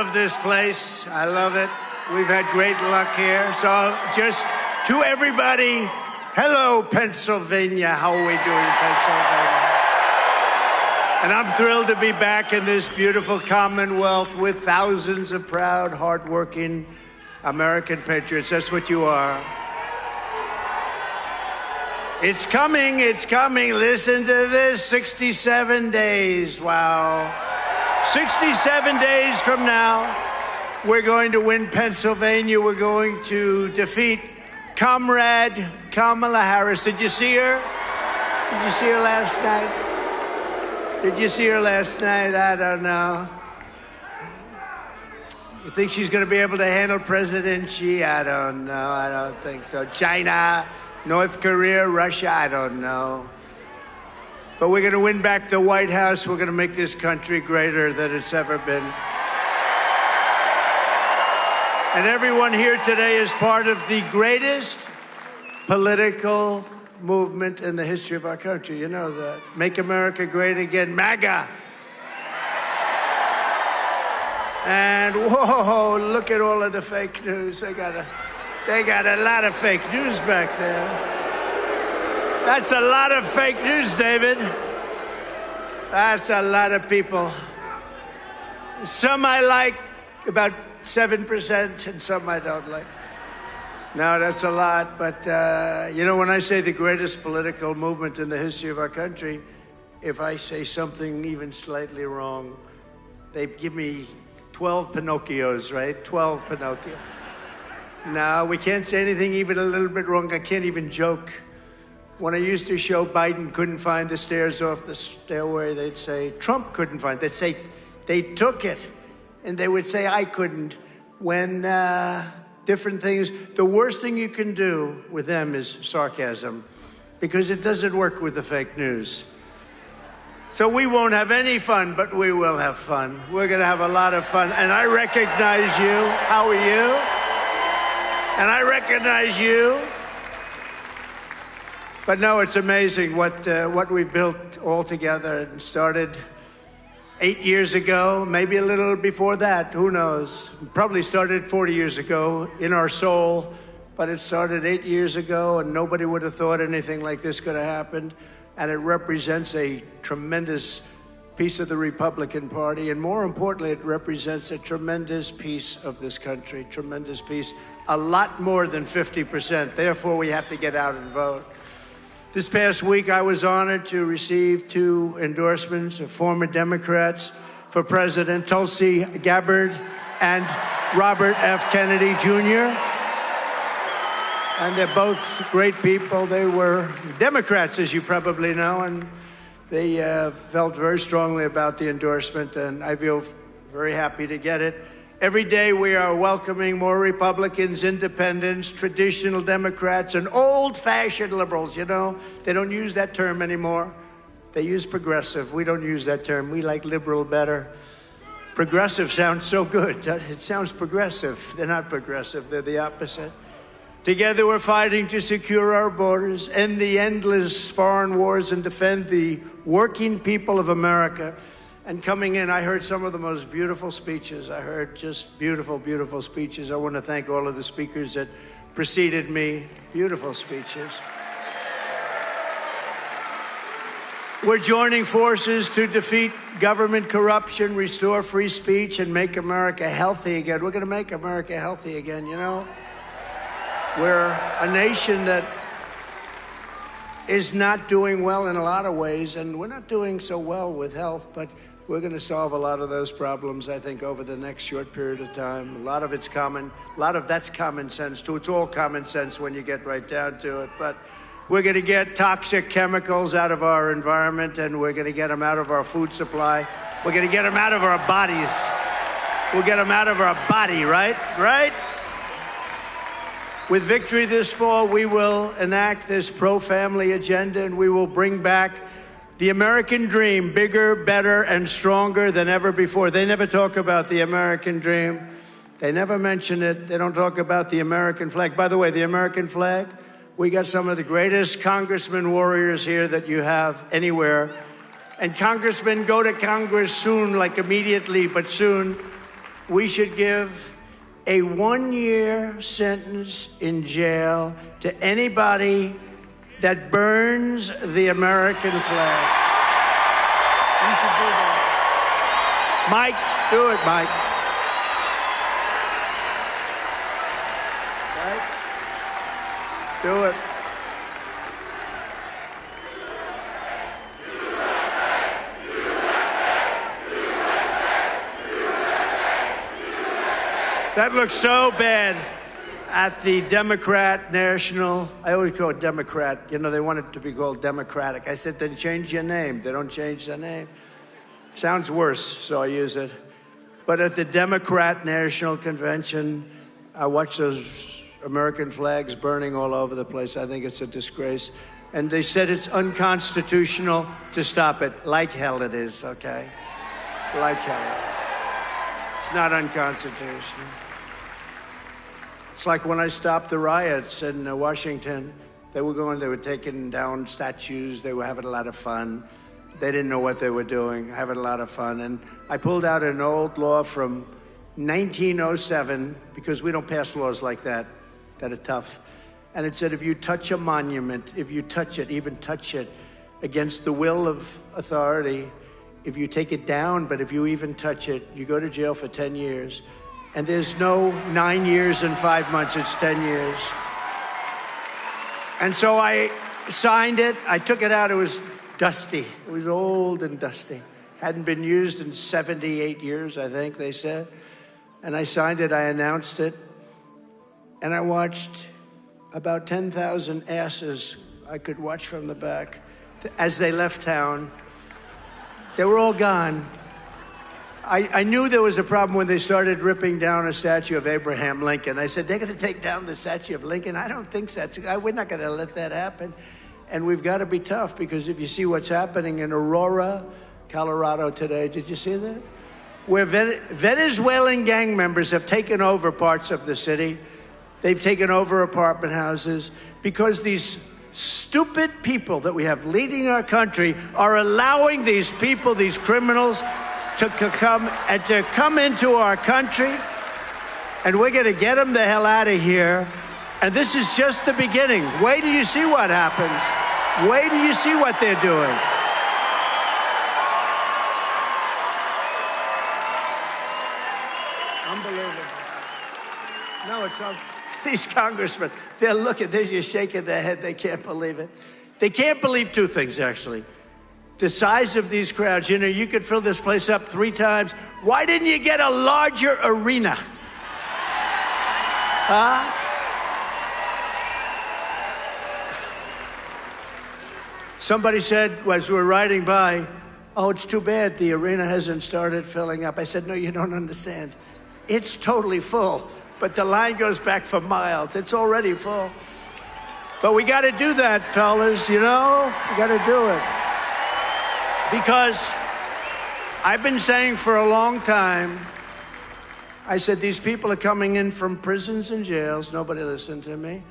love this place. I love it. We've had great luck here. So just to everybody, hello, Pennsylvania. How are we doing, Pennsylvania? And I'm thrilled to be back in this beautiful Commonwealth with thousands of proud, hardworking American patriots. That's what you are. It's coming, it's coming. Listen to this, 67 days, wow. 67 days from now, we're going to win Pennsylvania. We're going to defeat Comrade Kamala Harris. Did you see her? Did you see her last night? Did you see her last night? I don't know. You think she's going to be able to handle President Xi? I don't know. I don't think so. China, North Korea, Russia, I don't know. But we're going to win back the White House. We're going to make this country greater than it's ever been. And everyone here today is part of the greatest political movement in the history of our country. You know that. Make America Great Again, MAGA. And whoa, look at all of the fake news. They got a lot of fake news back there. That's a lot of fake news, David. That's a lot of people. Some I like, about 7%, and some I don't like. No, that's a lot. But, you know, when I say the greatest political movement in the history of our country, if I say something even slightly wrong, they give me 12 Pinocchios, right? 12 Pinocchios. No, we can't say anything even a little bit wrong. I can't even joke. When I used to show Biden couldn't find the stairs off the stairway, they'd say, Trump couldn't find it. They'd say, they took it. And they would say, I couldn't. When different things, the worst thing you can do with them is sarcasm, because it doesn't work with the fake news. So we won't have any fun, but we will have fun. We're going to have a lot of fun. And I recognize you. How are you? And I recognize you. But no, it's amazing what we've built all together and started 8 years ago, maybe a little before that, who knows? Probably started 40 years ago in our soul, but it started 8 years ago, and nobody would have thought anything like this could have happened. And it represents a tremendous piece of the Republican Party, and more importantly, it represents a tremendous piece of this country, tremendous piece, a lot more than 50%. Therefore, we have to get out and vote. This past week, I was honored to receive 2 endorsements of former Democrats for president, Tulsi Gabbard and Robert F. Kennedy, Jr. And they're both great people. They were Democrats, as you probably know, and they felt very strongly about the endorsement, and I feel very happy to get it. Every day we are welcoming more Republicans, independents, traditional Democrats, and old-fashioned liberals. You know, they don't use that term anymore. They use progressive. We don't use that term. We like liberal better. Progressive sounds so good. It sounds progressive. They're not progressive. They're the opposite. Together we're fighting to secure our borders, end the endless foreign wars, and defend the working people of America. And coming in, I heard some of the most beautiful speeches. I heard just beautiful, beautiful speeches. I want to thank all of the speakers that preceded me. Beautiful speeches. We're joining forces to defeat government corruption, restore free speech, and make America healthy again. We're going to make America healthy again, you know? We're a nation that is not doing well in a lot of ways, and we're not doing so well with health, but we're going to solve a lot of those problems, I think, over the next short period of time. A lot of it's common. A lot of that's common sense, too. It's all common sense when you get right down to it. But we're going to get toxic chemicals out of our environment, and we're going to get them out of our food supply. We're going to get them out of our bodies. We'll get them out of our body, right? Right? With victory this fall, we will enact this pro-family agenda, and we will bring back the American dream, bigger, better, and stronger than ever before. They never talk about the American dream. They never mention it. They don't talk about the American flag. By the way, the American flag, we got some of the greatest congressmen warriors here that you have anywhere. And congressmen, go to Congress soon, like immediately, but soon. we should give a 1-year sentence in jail to anybody that burns the American flag. You should do that. Mike, do it, Mike. Right? Do it. That looks so bad at the Democrat National. I always call it Democrat. You know, they want it to be called Democratic. I said, then change your name. They don't change their name. Sounds worse, so I use it. But at the Democrat National Convention, I watched those American flags burning all over the place. I think it's a disgrace. And they said it's unconstitutional to stop it. Like hell it is, okay? Like hell it is. It's not unconstitutional. It's like when I stopped the riots in Washington. They were taking down statues. They were having a lot of fun. They didn't know what they were doing, having a lot of fun. And I pulled out an old law from 1907, because we don't pass laws like that are tough. And it said, if you touch a monument, if you touch it, even touch it against the will of authority, if you take it down, but if you even touch it, you go to jail for 10 years. And there's no 9 years and 5 months, it's 10 years. And so I signed it. I took it out. It was dusty. It was old and dusty. Hadn't been used in 78 years, I think they said. And I signed it. I announced it. And I watched about 10,000 asses I could watch from the back as they left town. They were all gone. I knew there was a problem when they started ripping down a statue of Abraham Lincoln. I said, they're going to take down the statue of Lincoln? I don't think so. We're not going to let that happen. And we've got to be tough, because if you see what's happening in Aurora, Colorado today, did you see that? Where Venezuelan gang members have taken over parts of the city. They've taken over apartment houses because these stupid people that we have leading our country are allowing these people, these criminals, to come into our country, and we're going to get them the hell out of here. And this is just the beginning. Wait till you see what happens. Wait till you see what they're doing. Unbelievable. No, it's not. These congressmen, they're just shaking their head. They can't believe it. They can't believe two things, actually. The size of these crowds. You know, you could fill this place up 3 times. Why didn't you get a larger arena? Huh? Somebody said, as we were riding by, oh, it's too bad the arena hasn't started filling up. I said, no, you don't understand. It's totally full, but the line goes back for miles. It's already full. But we got to do that, fellas, you know? We got to do it. Because I've been saying for a long time, I said, these people are coming in from prisons and jails. Nobody listened to me.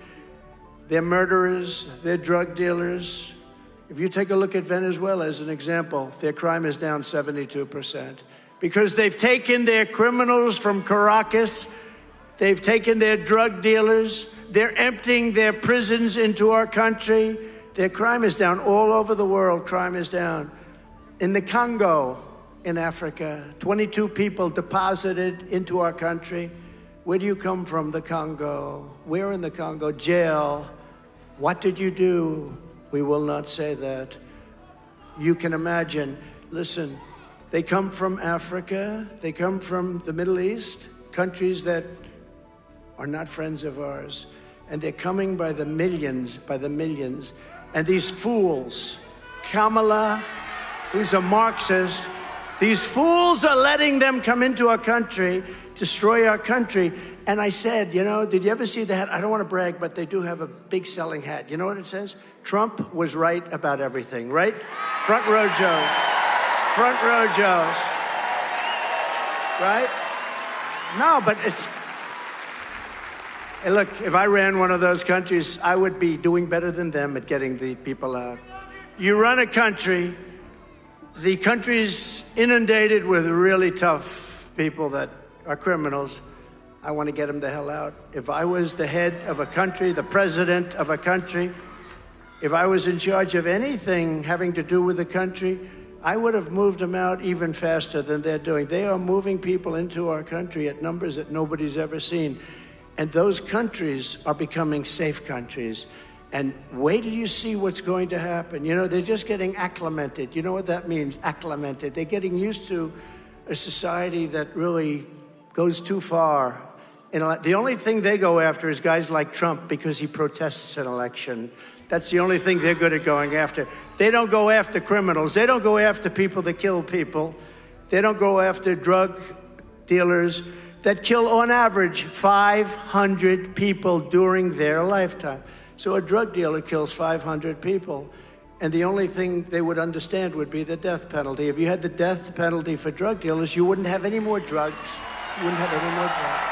They're murderers. They're drug dealers. If you take a look at Venezuela as an example, their crime is down 72%. Because they've taken their criminals from Caracas. They've taken their drug dealers. They're emptying their prisons into our country. Their crime is down. All over the world, crime is down. In the Congo, in Africa, 22 people deposited into our country. Where do you come from? The Congo. Where in the Congo? Jail. What did you do? We will not say that. You can imagine. Listen, they come from Africa. They come from the Middle East, countries that are not friends of ours. And they're coming by the millions, And these fools, Kamala, who's a Marxist, these fools are letting them come into our country, destroy our country. And I said, you know, did you ever see the hat? I don't want to brag, but they do have a big selling hat. You know what it says? Trump was right about everything, right? Front row Joes. Front row Joes. Right? No, but it's... Hey, look, if I ran one of those countries, I would be doing better than them at getting the people out. You run a country, the country's inundated with really tough people that are criminals. I want to get them the hell out. If I was the head of a country, the president of a country, if I was in charge of anything having to do with the country, I would have moved them out even faster than they're doing. They are moving people into our country at numbers that nobody's ever seen. And those countries are becoming safe countries. And wait till you see what's going to happen. You know, they're just getting acclimated. You know what that means, acclimated? They're getting used to a society that really goes too far. And the only thing they go after is guys like Trump because he protests an election. That's the only thing they're good at going after. They don't go after criminals. They don't go after people that kill people. They don't go after drug dealers that kill, on average, 500 people during their lifetime. So a drug dealer kills 500 people, and the only thing they would understand would be the death penalty. If you had the death penalty for drug dealers, you wouldn't have any more drugs. You wouldn't have any more drugs.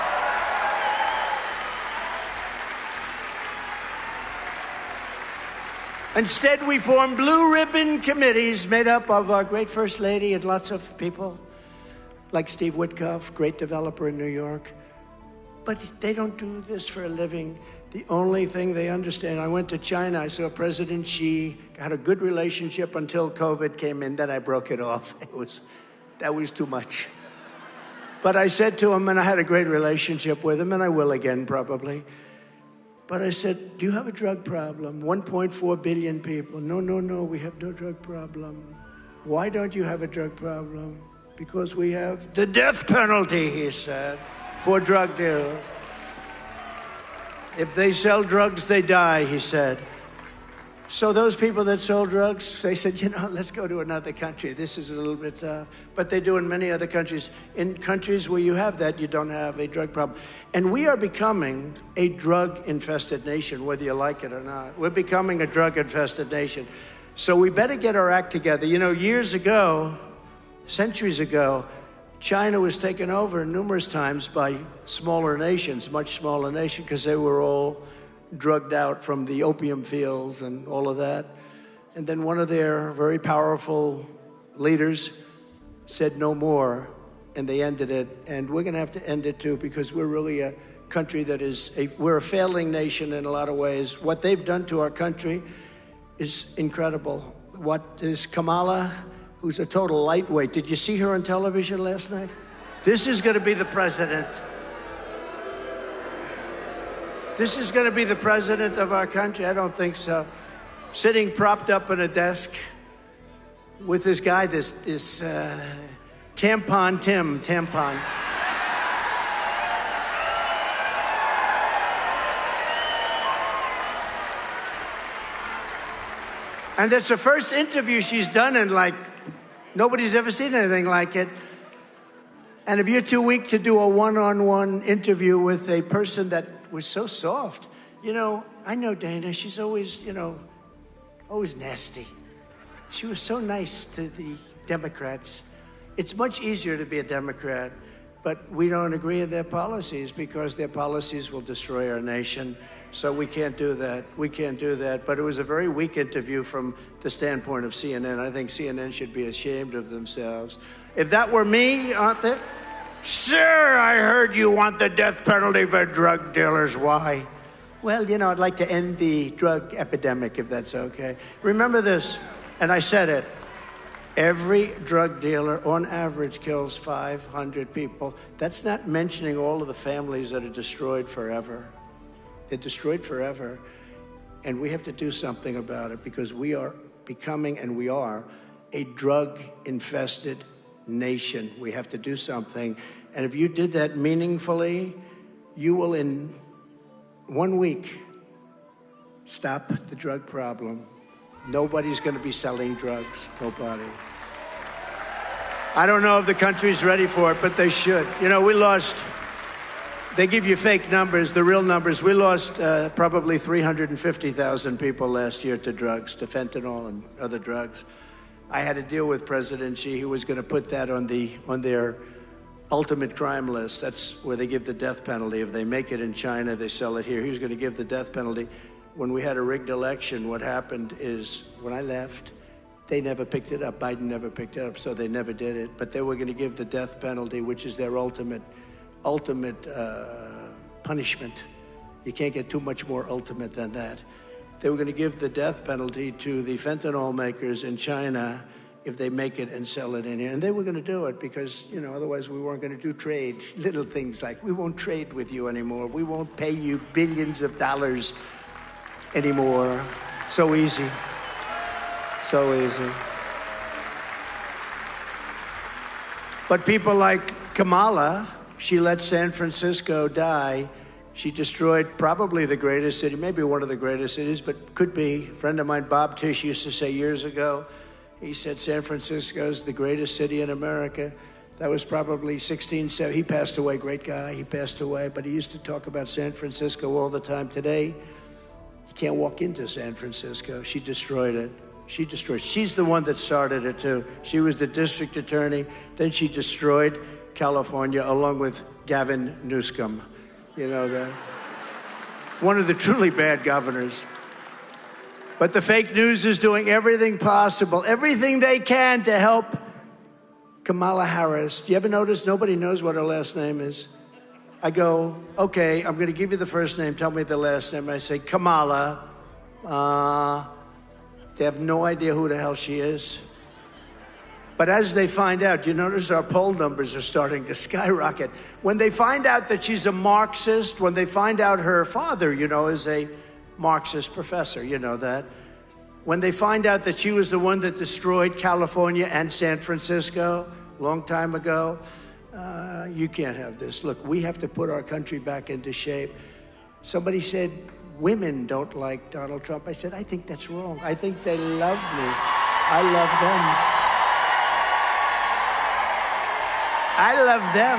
Instead, we form blue ribbon committees made up of our great First Lady and lots of people, like Steve Witkoff, great developer in New York. But they don't do this for a living. The only thing they understand, I went to China, I saw President Xi, had a good relationship until COVID came in, then I broke it off. That was too much. But I said to him, and I had a great relationship with him, and I will again probably. But I said, do you have a drug problem? 1.4 billion people. No, we have no drug problem. Why don't you have a drug problem? Because we have the death penalty, he said, for drug dealers. If they sell drugs, they die, he said. So those people that sold drugs, they said, you know, let's go to another country. This is a little bit tough. But they do in many other countries. In countries where you have that, you don't have a drug problem. And we are becoming a drug-infested nation, whether you like it or not. We're becoming a drug-infested nation. So we better get our act together. You know, years ago, centuries ago, China was taken over numerous times by smaller nations, much smaller nations, because they were all drugged out from the opium fields and all of that. And then one of their very powerful leaders said no more, and they ended it. And we're going to have to end it too, because we're really a country that we're a failing nation in a lot of ways. What they've done to our country is incredible. What is Kamala, who's a total lightweight. Did you see her on television last night? This is going to be the president. This is going to be the president of our country? I don't think so. Sitting propped up in a desk with this guy, this Tampon Tim. And it's the first interview she's done in nobody's ever seen anything like it. And if you're too weak to do a one-on-one interview with a person that was so soft, you know, I know Dana, she's always, always nasty. She was so nice to the Democrats. It's much easier to be a Democrat, but we don't agree with their policies because their policies will destroy our nation. So we can't do that. We can't do that. But it was a very weak interview from the standpoint of CNN. I think CNN should be ashamed of themselves. If that were me, aren't they? Sir, I heard you want the death penalty for drug dealers. Why? Well, you know, I'd like to end the drug epidemic, if that's okay. Remember this, and I said it. Every drug dealer, on average, kills 500 people. That's not mentioning all of the families that are destroyed forever. They're destroyed forever, and we have to do something about it because we are becoming, and we are, a drug-infested nation. We have to do something, and if you did that meaningfully, you will, in 1 week, stop the drug problem. Nobody's going to be selling drugs. Nobody. I don't know if the country's ready for it, but they should. You know, we lost... They give you fake numbers, the real numbers. We lost probably 350,000 people last year to drugs, to fentanyl and other drugs. I had to deal with President Xi, who was going to put that on their ultimate crime list. That's where they give the death penalty. If they make it in China, they sell it here. He was going to give the death penalty. When we had a rigged election, what happened is, when I left, they never picked it up. Biden never picked it up, so they never did it. But they were going to give the death penalty, which is their ultimate ultimate punishment. You can't get too much more ultimate than that. They were going to give the death penalty to the fentanyl makers in China if they make it and sell it in here. And they were going to do it because, you know, otherwise we weren't going to do trade. Little things like, we won't trade with you anymore. We won't pay you billions of dollars anymore. So easy. So easy. But people like Kamala, she let San Francisco die. She destroyed probably the greatest city, maybe one of the greatest cities, but could be. A friend of mine, Bob Tisch, used to say years ago, he said San Francisco is the greatest city in America. That was probably 1670. He passed away, great guy, he passed away, but he used to talk about San Francisco all the time. Today, you can't walk into San Francisco. She destroyed it. She destroyed. She's the one that started it too. She was the district attorney. Then she destroyed California along with Gavin Newsom. You know, one of the truly bad governors. But the fake news is doing everything possible, everything they can to help Kamala Harris. Do you ever notice nobody knows what her last name is? I go, okay, I'm going to give you the first name. Tell me the last name. I say, Kamala. They have no idea who the hell she is. But as they find out, you notice our poll numbers are starting to skyrocket. When they find out that she's a Marxist, when they find out her father, you know, is a Marxist professor, you know that. When they find out that she was the one that destroyed California and San Francisco a long time ago, you can't have this. Look, we have to put our country back into shape. Somebody said, women don't like Donald Trump. I said, I think that's wrong. I think they love me. I love them. I love them.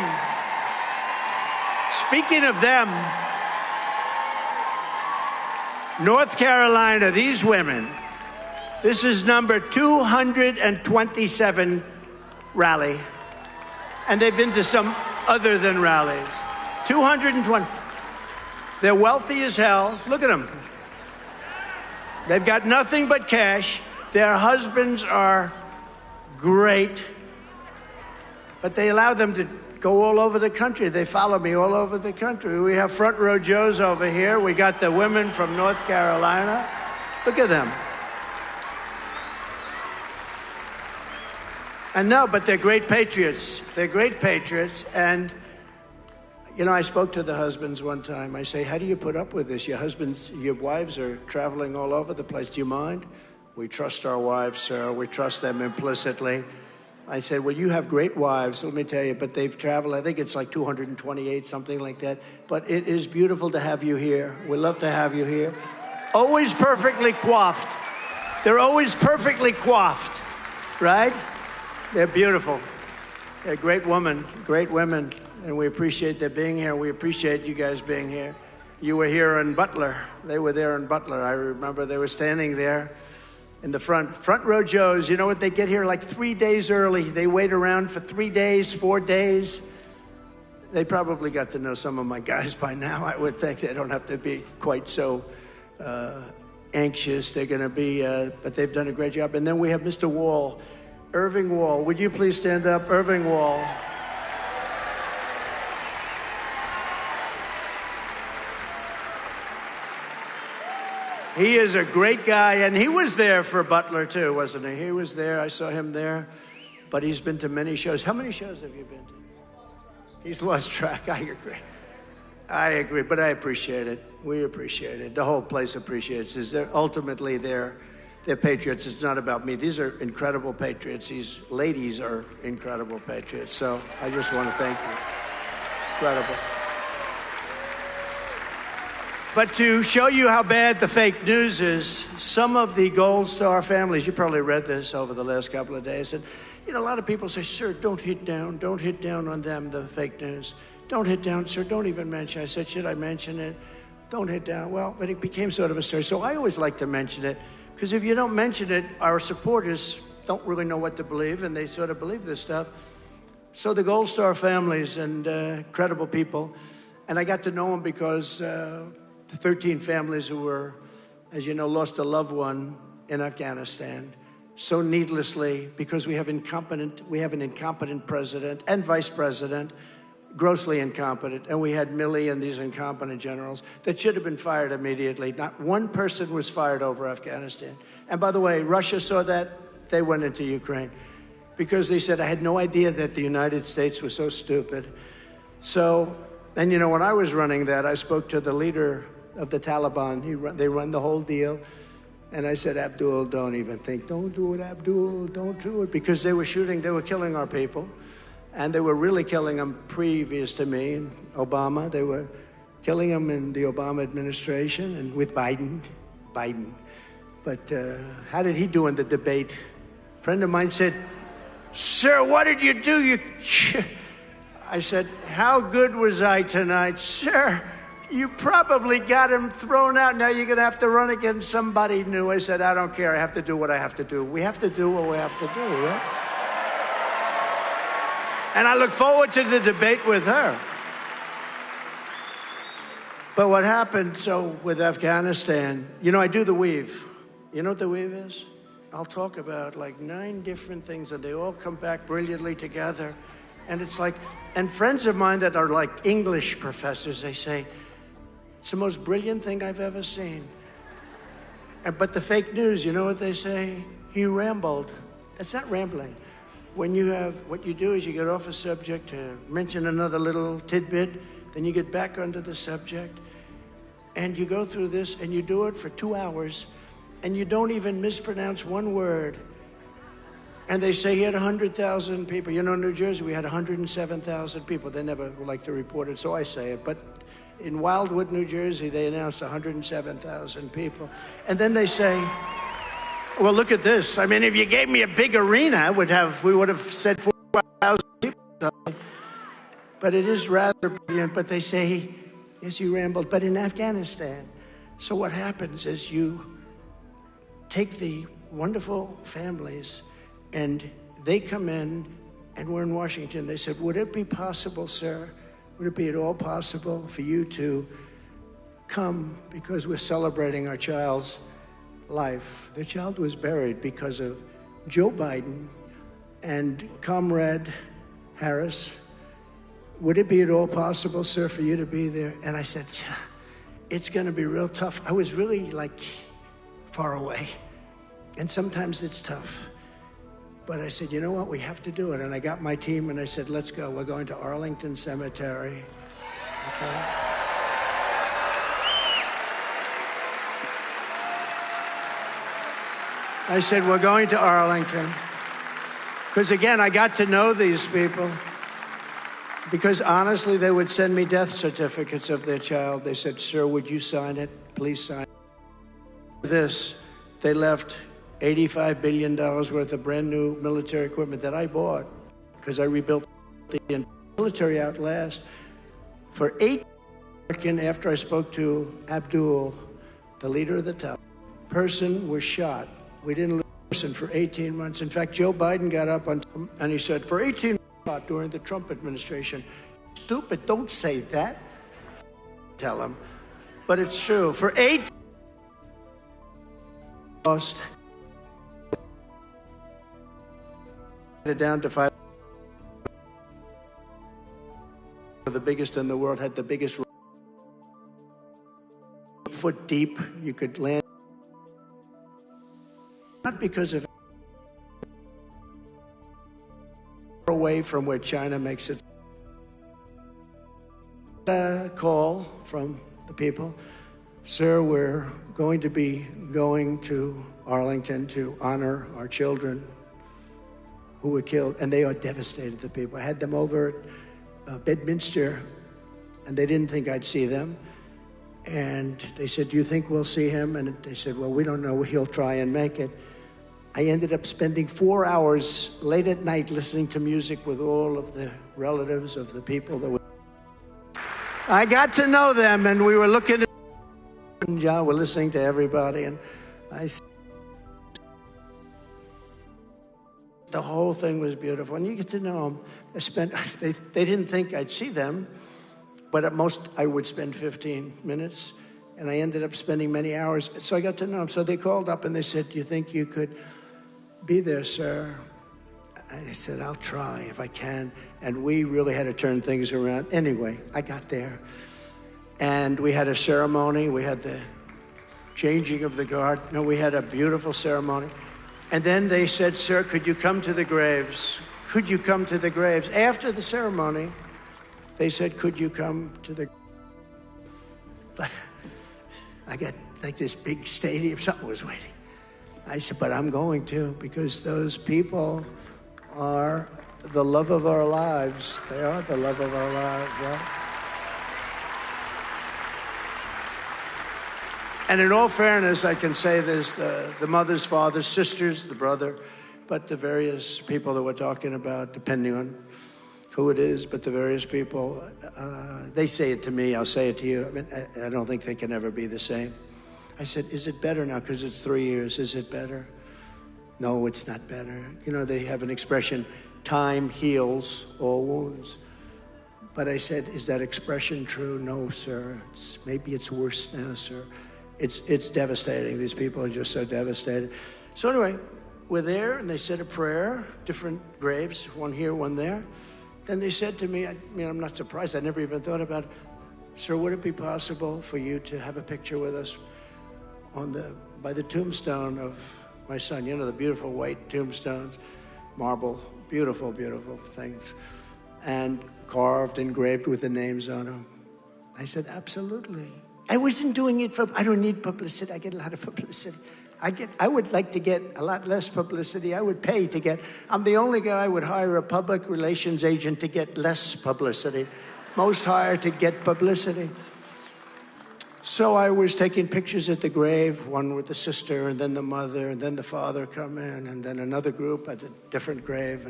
Speaking of them, North Carolina, these women, this is number 227 rally. And they've been to some other than rallies. 220. They're wealthy as hell. Look at them. They've got nothing but cash. Their husbands are great. But they allow them to go all over the country. They follow me all over the country. We have front row Joes over here. We got the women from North Carolina. Look at them. And no, but they're great patriots. They're great patriots. And, you know, I spoke to the husbands one time. I say, how do you put up with this? Your husbands, your wives are traveling all over the place. Do you mind? We trust our wives, sir. We trust them implicitly. I said, well, you have great wives, let me tell you, but they've traveled, I think it's like 228, something like that. But it is beautiful to have you here. We love to have you here. Always perfectly coiffed. They're always perfectly coiffed, right? They're beautiful. They're great women, and we appreciate their being here. We appreciate you guys being here. You were here in Butler. They were there in Butler. I remember they were standing there in the front row Joes. You know what? They get here like 3 days early. They wait around for 3 days, 4 days. They probably got to know some of my guys by now. I would think they don't have to be quite so anxious. They're going to be, but they've done a great job. And then we have Mr. Wall, Irving Wall. Would you please stand up? Irving Wall. He is a great guy, and he was there for Butler, too, wasn't he? He was there. I saw him there, but he's been to many shows. How many shows have you been to? He's lost track. I agree, but I appreciate it. We appreciate it. The whole place appreciates it. Ultimately, they're patriots. It's not about me. These are incredible patriots. These ladies are incredible patriots, so I just want to thank you. Incredible. But to show you how bad the fake news is, some of the Gold Star families, you probably read this over the last couple of days, and you know, a lot of people say, sir, don't hit down on them, the fake news. Don't hit down, sir, don't even mention. I said, should I mention it? Don't hit down. Well, but it became sort of a story. So I always like to mention it, because if you don't mention it, our supporters don't really know what to believe, and they sort of believe this stuff. So the Gold Star families and incredible people, and I got to know them because the 13 families who were, as you know, lost a loved one in Afghanistan so needlessly because we have an incompetent president and vice president grossly incompetent, and we had Milley and these incompetent generals that should have been fired immediately. Not one person was fired over Afghanistan. And by the way, Russia saw that, they went into Ukraine because they said, I had no idea that the United States was so stupid. So, and you know, when I was running that, I spoke to the leader of the Taliban. They run the whole deal. And I said, Abdul, don't even think. Don't do it, Abdul. Don't do it. Because they were shooting, they were killing our people. And they were really killing them previous to me and Obama. They were killing them in the Obama administration and with Biden. But how did he do in the debate? A friend of mine said, sir, what did you do? I said, how good was I tonight? Sir, you probably got him thrown out. Now you're going to have to run against somebody new. I said, I don't care. I have to do what I have to do. We have to do what we have to do, right? And I look forward to the debate with her. But what happened, so with Afghanistan, you know, I do the weave. You know what the weave is? I'll talk about like 9 different things, and they all come back brilliantly together. And it's like, and friends of mine that are like English professors, they say, it's the most brilliant thing I've ever seen. But the fake news, you know what they say? He rambled. It's not rambling. When you have, what you do is you get off a subject to mention another little tidbit, then you get back onto the subject, and you go through this, and you do it for 2 hours, and you don't even mispronounce one word. And they say he had 100,000 people. You know, in New Jersey, we had 107,000 people. They never like to report it, so I say it. But in Wildwood, New Jersey, they announced 107,000 people. And then they say, well, look at this. I mean, if you gave me a big arena, we would have said 4,000 people. But it is rather brilliant. But they say, yes, you rambled, but in Afghanistan. So what happens is you take the wonderful families, and they come in, and we're in Washington. They said, would it be possible, sir, would it be at all possible for you to come, because we're celebrating our child's life. The child was buried because of Joe Biden and Comrade Harris. Would it be at all possible, sir, for you to be there? And I said, yeah, it's going to be real tough. I was really like far away, and sometimes it's tough. But I said, you know what, we have to do it. And I got my team and I said, let's go. We're going to Arlington Cemetery. Okay. I said, we're going to Arlington. Because again, I got to know these people. Because honestly, they would send me death certificates of their child. They said, sir, would you sign it? Please sign it. This, they left $85 billion worth of brand new military equipment that I bought because I rebuilt the military out last. For 8 years, after I spoke to Abdul, the leader of the Taliban, person was shot. We didn't lose a person for 18 months. In fact, Joe Biden got up and he said, for 18 months during the Trump administration, stupid, don't say that. Tell him. But it's true. For 8 lost it down to 5. The biggest in the world, had the biggest foot deep you could land. Not because of away from where China makes it. A call from the people, sir, we're going to be going to Arlington to honor our children who were killed, and they are devastated, the people. I had them over at Bedminster, and they didn't think I'd see them. And they said, do you think we'll see him? And they said, well, we don't know. He'll try and make it. I ended up spending 4 hours late at night listening to music with all of the relatives of the people that were. I got to know them, and we were looking at John, we're listening to everybody, and the whole thing was beautiful. And you get to know them. They didn't think I'd see them, but at most I would spend 15 minutes, and I ended up spending many hours. So I got to know them. So they called up and they said, do you think you could be there, sir? I said, I'll try if I can. And we really had to turn things around. Anyway, I got there. And we had a ceremony. We had the changing of the guard. No, we had a beautiful ceremony. And then they said, sir, could you come to the graves? Could you come to the graves? After the ceremony, they said, could you come to the... But I got like this big stadium, something was waiting. I said, but I'm going to, because those people are the love of our lives. They are the love of our lives, right? And in all fairness, I can say there's the mother's, father's, sisters, the brother, but the various people that we're talking about, depending on who it is, but the various people, they say it to me, I'll say it to you. I mean, I don't think they can ever be the same. I said, is it better now? Because it's 3 years, is it better? No, it's not better. You know, they have an expression, time heals all wounds. But I said, is that expression true? No, sir. Maybe it's worse now, sir. It's devastating. These people are just so devastated. So anyway, we're there, and they said a prayer, different graves, one here, one there. Then they said to me, I mean, I'm not surprised. I never even thought about it. Sir, would it be possible for you to have a picture with us by the tombstone of my son? You know, the beautiful white tombstones, marble, beautiful, beautiful things, and carved, engraved with the names on them. I said, absolutely. I wasn't doing it I don't need publicity. I get a lot of publicity. I would like to get a lot less publicity. I would pay to get, I'm the only guy I would hire a public relations agent to get less publicity. Most hire to get publicity. So I was taking pictures at the grave, one with the sister, and then the mother, and then the father come in, and then another group at a different grave.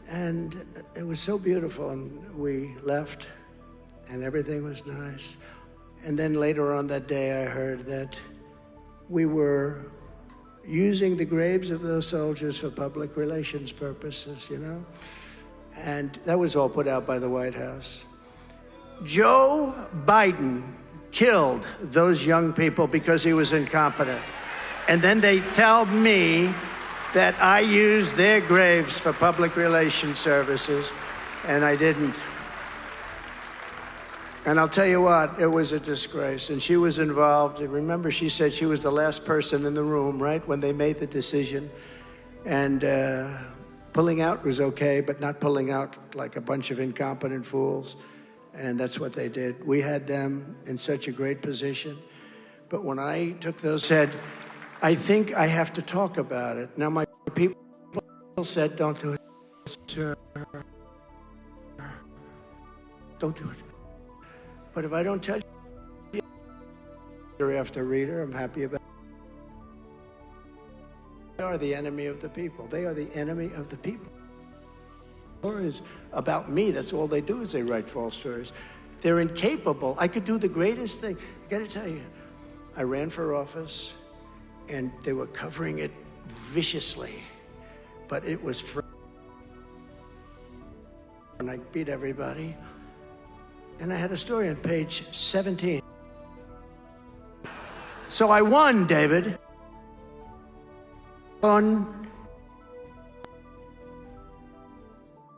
And it was so beautiful, and we left, and everything was nice. And then later on that day, I heard that we were using the graves of those soldiers for public relations purposes, you know? And that was all put out by the White House. Joe Biden killed those young people because he was incompetent. And then they tell me that I used their graves for public relations services, and I didn't. And I'll tell you what, it was a disgrace. And she was involved. Remember, she said she was the last person in the room, right, when they made the decision. And pulling out was okay, but not pulling out like a bunch of incompetent fools. And that's what they did. We had them in such a great position. But when I took those, said, I think I have to talk about it. Now, my people said, don't do it, sir. Don't do it. But if I don't tell you after reader, I'm happy about it. They are the enemy of the people. They are the enemy of the people. Stories about me, that's all they do is they write false stories. They're incapable. I could do the greatest thing. I gotta tell you, I ran for office and they were covering it viciously, but it was and I beat everybody. And I had a story on page 17. So I won, David. When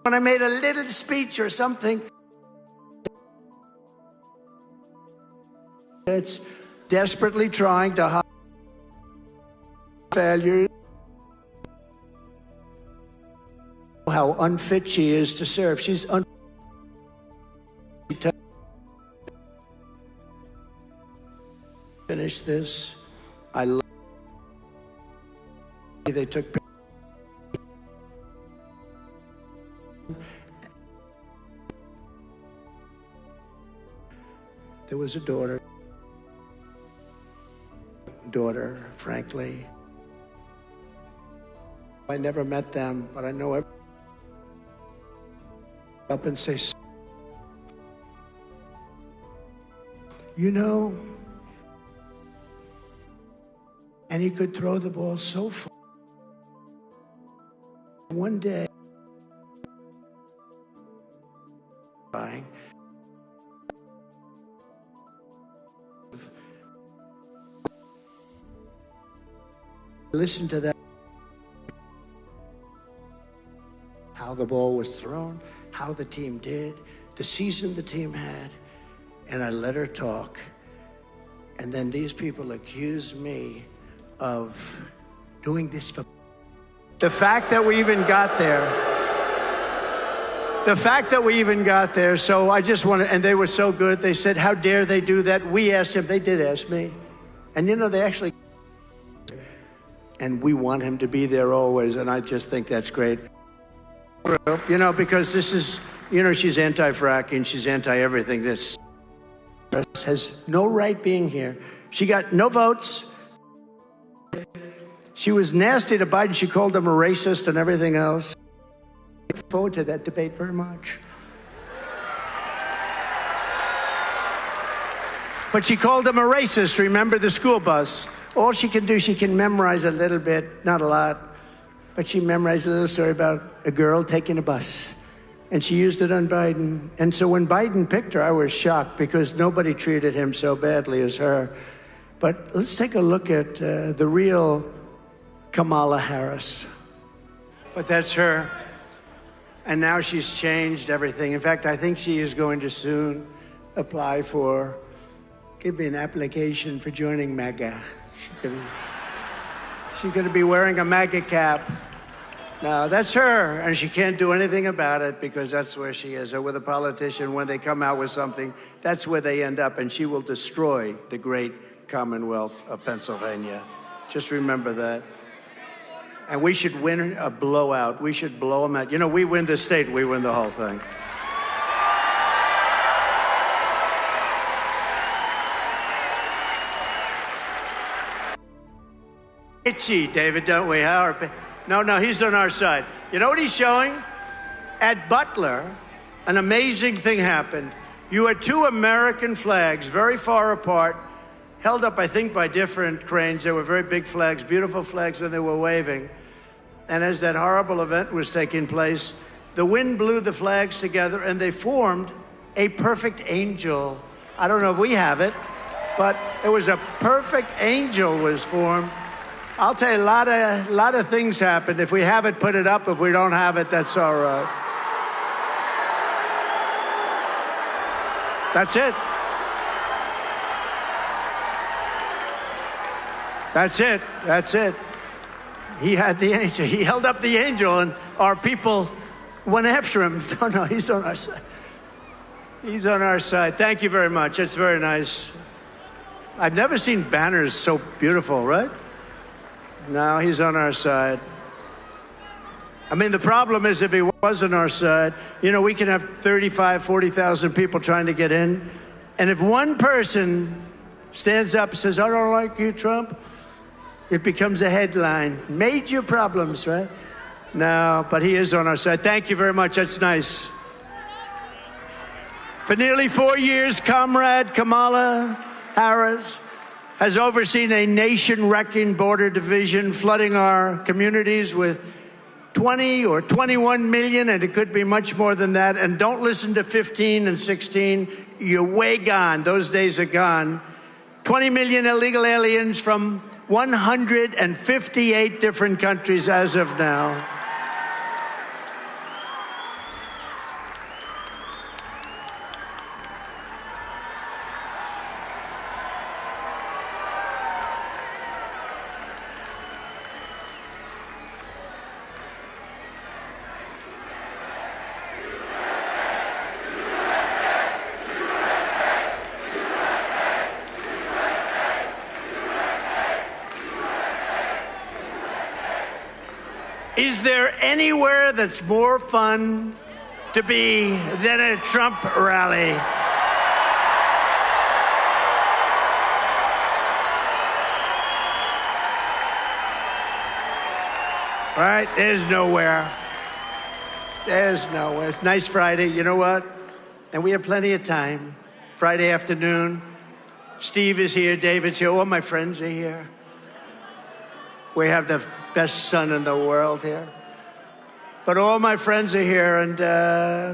I made a little speech or something, it's desperately trying to hide failure. How unfit she is to serve. She's finish this. I love they took there was a daughter, frankly. I never met them, but I know every up and say, you know, and he could throw the ball so far. One day, listen to that. how the ball was thrown, how the team did, the season the team had, and I let her talk. And then these people accuse me of doing this for... The fact that we even got there, so I just want to, and they were so good, they said, how dare they do that? We asked him, they did ask me. And you know, they actually, and we want him to be there always, and I just think that's great. You know, because this is, you know, she's anti-fracking, she's anti-everything. This has no right being here. She got no votes. She was nasty to Biden. She called him a racist and everything else. I look forward to that debate very much. But she called him a racist. Remember the school bus? All she can do, she can memorize a little bit, not a lot, but she memorized a little story about a girl taking a bus. And she used it on Biden. And so when Biden picked her, I was shocked because nobody treated him so badly as her. But let's take a look at the real Kamala Harris. But that's her. And now she's changed everything. In fact, I think she is going to soon apply for, give me an application for joining MAGA. She's going to be wearing a MAGA cap. Now, that's her, and she can't do anything about it because that's where she is. Or with a politician, when they come out with something, that's where they end up, and she will destroy the great Commonwealth of Pennsylvania. Just remember that. And we should win a blowout. We should blow them out. You know, we win the state, we win the whole thing. Itchy, David, don't we? No, he's on our side. You know what he's showing? At Butler, an amazing thing happened. You had two American flags very far apart, held up, I think, by different cranes. They were very big flags, beautiful flags, and they were waving. And as that horrible event was taking place, the wind blew the flags together, and they formed a perfect angel. I don't know if we have it, but it was a perfect angel was formed. I'll tell you, a lot of things happened. If we have it, put it up. If we don't have it, that's all right. That's it. That's it. That's it. He had the angel. He held up the angel, and our people went after him. No, he's on our side. He's on our side. Thank you very much. It's very nice. I've never seen banners so beautiful, right? No, he's on our side. I mean, the problem is if he was on our side, you know, we can have 35, 40,000 people trying to get in. And if one person stands up and says, I don't like you, Trump, it becomes a headline. Major problems, right? No, but he is on our side. Thank you very much. That's nice. For nearly 4 years, Comrade Kamala Harris has overseen a nation-wrecking border division, flooding our communities with 20 or 21 million, and it could be much more than that. And don't listen to 15 and 16. You're way gone. Those days are gone. 20 million illegal aliens from 158 different countries as of now. Is there anywhere that's more fun to be than a Trump rally? Right? There's nowhere. There's nowhere. It's nice Friday. You know what? And we have plenty of time. Friday afternoon. Steve is here. David's here. All my friends are here. We have the best son in the world here. But all my friends are here, and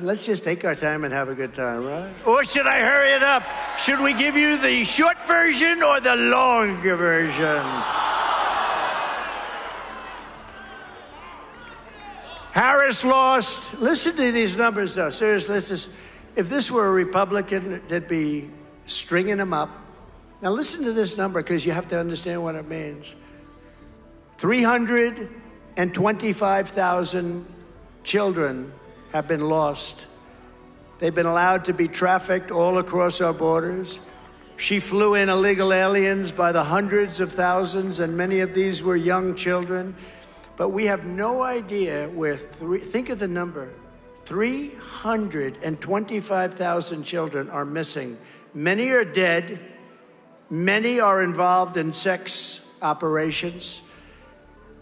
let's just take our time and have a good time, right? Or should I hurry it up? Should we give you the short version or the longer version? Harris lost. Listen to these numbers, though. Seriously, if this were a Republican, they'd be stringing them up. Now listen to this number, because you have to understand what it means. 325,000 children have been lost. They've been allowed to be trafficked all across our borders. She flew in illegal aliens by the hundreds of thousands, and many of these were young children. But we have no idea where, think of the number, 325,000 children are missing. Many are dead. Many are involved in sex operations.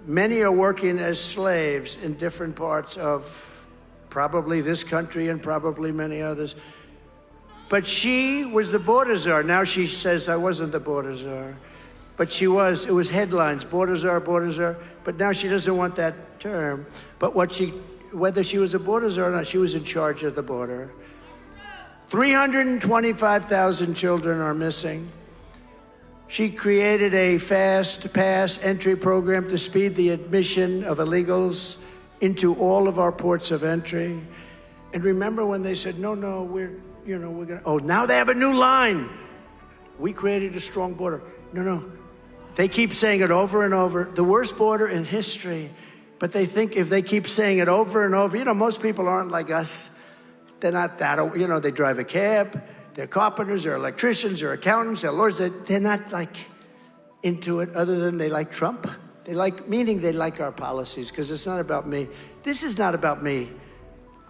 Many are working as slaves in different parts of probably this country and probably many others. But she was the border czar. Now she says, I wasn't the border czar. But she was. It was headlines, border czar, border czar. But now she doesn't want that term. But whether she was a border czar or not, she was in charge of the border. 325,000 children are missing. She created a fast pass entry program to speed the admission of illegals into all of our ports of entry. And remember when they said, no, we're gonna, oh, now they have a new line. We created a strong border. No. They keep saying it over and over. The worst border in history. But they think if they keep saying it over and over, most people aren't like us. They're not that, they drive a cab. They're carpenters, they're electricians, they're accountants, they're lawyers. They're not like into it other than they like Trump. They like our policies, because it's not about me. This is not about me.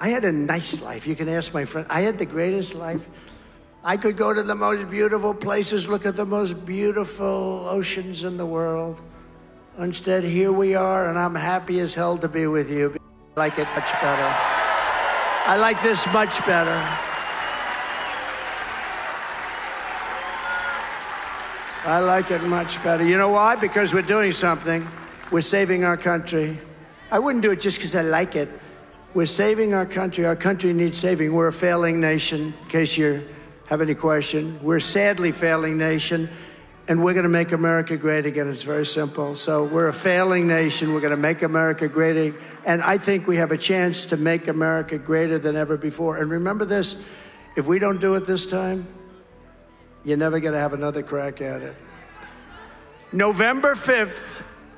I had a nice life. You can ask my friend. I had the greatest life. I could go to the most beautiful places, look at the most beautiful oceans in the world. Instead, here we are, and I'm happy as hell to be with you. I like it much better. I like this much better. I like it much better. You know why? Because we're doing something. We're saving our country. I wouldn't do it just because I like it. We're saving our country. Our country needs saving. We're a failing nation, in case you have any question. We're a sadly failing nation, and we're going to make America great again. It's very simple. So we're a failing nation. We're going to make America great again. And I think we have a chance to make America greater than ever before. And remember this, if we don't do it this time, you're never going to have another crack at it. November 5th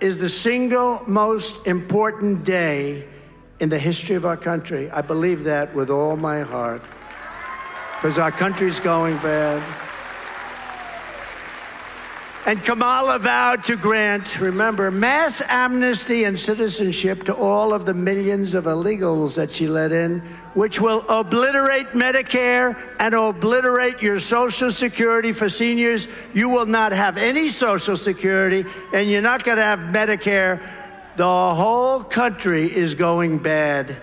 is the single most important day in the history of our country. I believe that with all my heart, because our country's going bad. And Kamala vowed to grant, remember, mass amnesty and citizenship to all of the millions of illegals that she let in, which will obliterate Medicare and obliterate your Social Security for seniors. You will not have any Social Security, and you're not going to have Medicare. The whole country is going bad.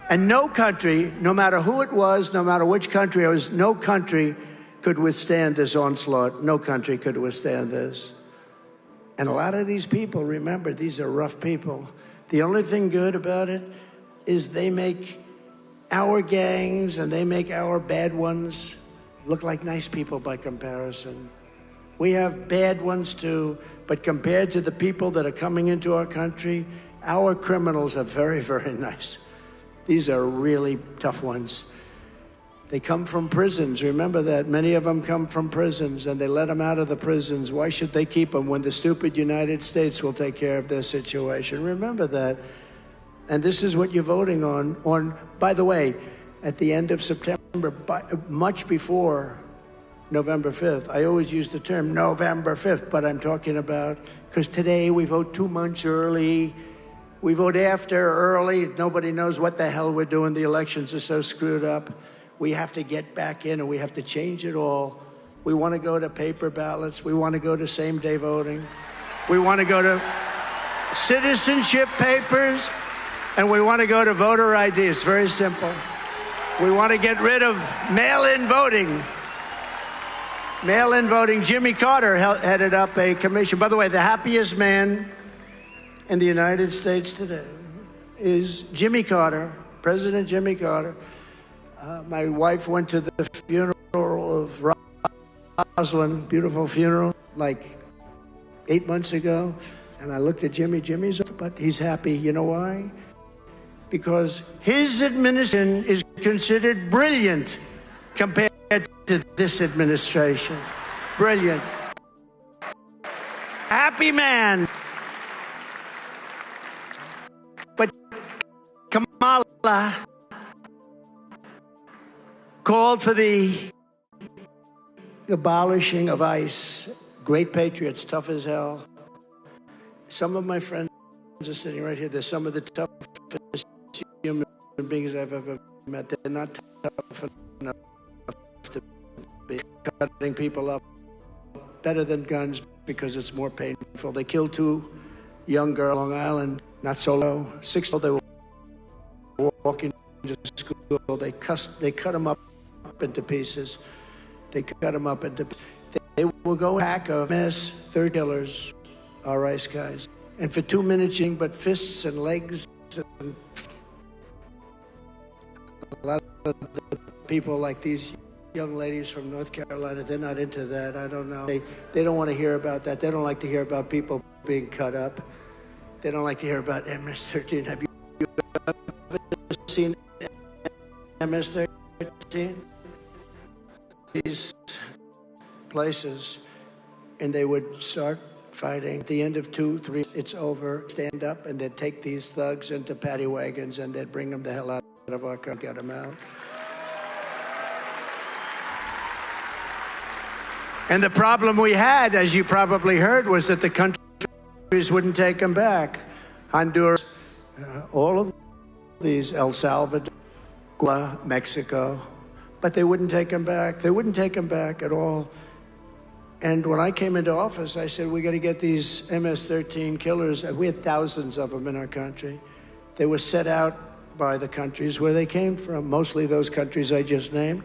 And no country, no matter who it was, no matter which country it was, no country could withstand this onslaught. No country could withstand this. And a lot of these people, remember, these are rough people. The only thing good about it is they make our gangs and they make our bad ones look like nice people by comparison. We have bad ones too, but compared to the people that are coming into our country, our criminals are very, very nice. These are really tough ones. They come from prisons. Remember that. Many of them come from prisons, and they let them out of the prisons. Why should they keep them when the stupid United States will take care of their situation? Remember that. And this is what you're voting on, by the way, at the end of September, much before November 5th. I always use the term November 5th, but I'm talking about, because today we vote 2 months early. We vote after early. Nobody knows what the hell we're doing. The elections are so screwed up. We have to get back in, and we have to change it all. We want to go to paper ballots. We want to go to same-day voting. We want to go to citizenship papers, and we want to go to voter ID. It's very simple. We want to get rid of mail-in voting. Mail-in voting. Jimmy Carter headed up a commission. By the way, the happiest man in the United States today is Jimmy Carter, President Jimmy Carter. My wife went to the funeral of Rosalind, beautiful funeral, like 8 months ago. And I looked at Jimmy. Jimmy's, but he's happy. You know why? because his administration is considered brilliant compared to this administration. Brilliant. Happy man. But Kamala called for the abolishing of ICE. Great patriots, tough as hell. Some of my friends are sitting right here. They're some of the toughest human beings I've ever met. They're not tough enough to be cutting people up. Better than guns because it's more painful. They killed 2 young girls on Long Island, not so low. 6 they were walking to school. They cut them up into pieces. They cut them up into pieces. They will go pack of MS-30 killers, our ICE guys. And for 2 minutes, but fists and legs. And a lot of the people like these young ladies from North Carolina, they're not into that. I don't know. They don't want to hear about that. They don't like to hear about people being cut up. They don't like to hear about MS-13. Have you ever seen MS-13? These places, and they would start fighting. At the end of 2, 3, it's over. Stand up, and they'd take these thugs into paddy wagons, and they'd bring them the hell out of our country, get them out. And the problem we had, as you probably heard, was that the countries wouldn't take them back. Honduras, all of these, El Salvador, Mexico, but they wouldn't take them back. They wouldn't take them back at all. And when I came into office, I said, we got to get these MS-13 killers. We had thousands of them in our country. They were set out by the countries where they came from, mostly those countries I just named.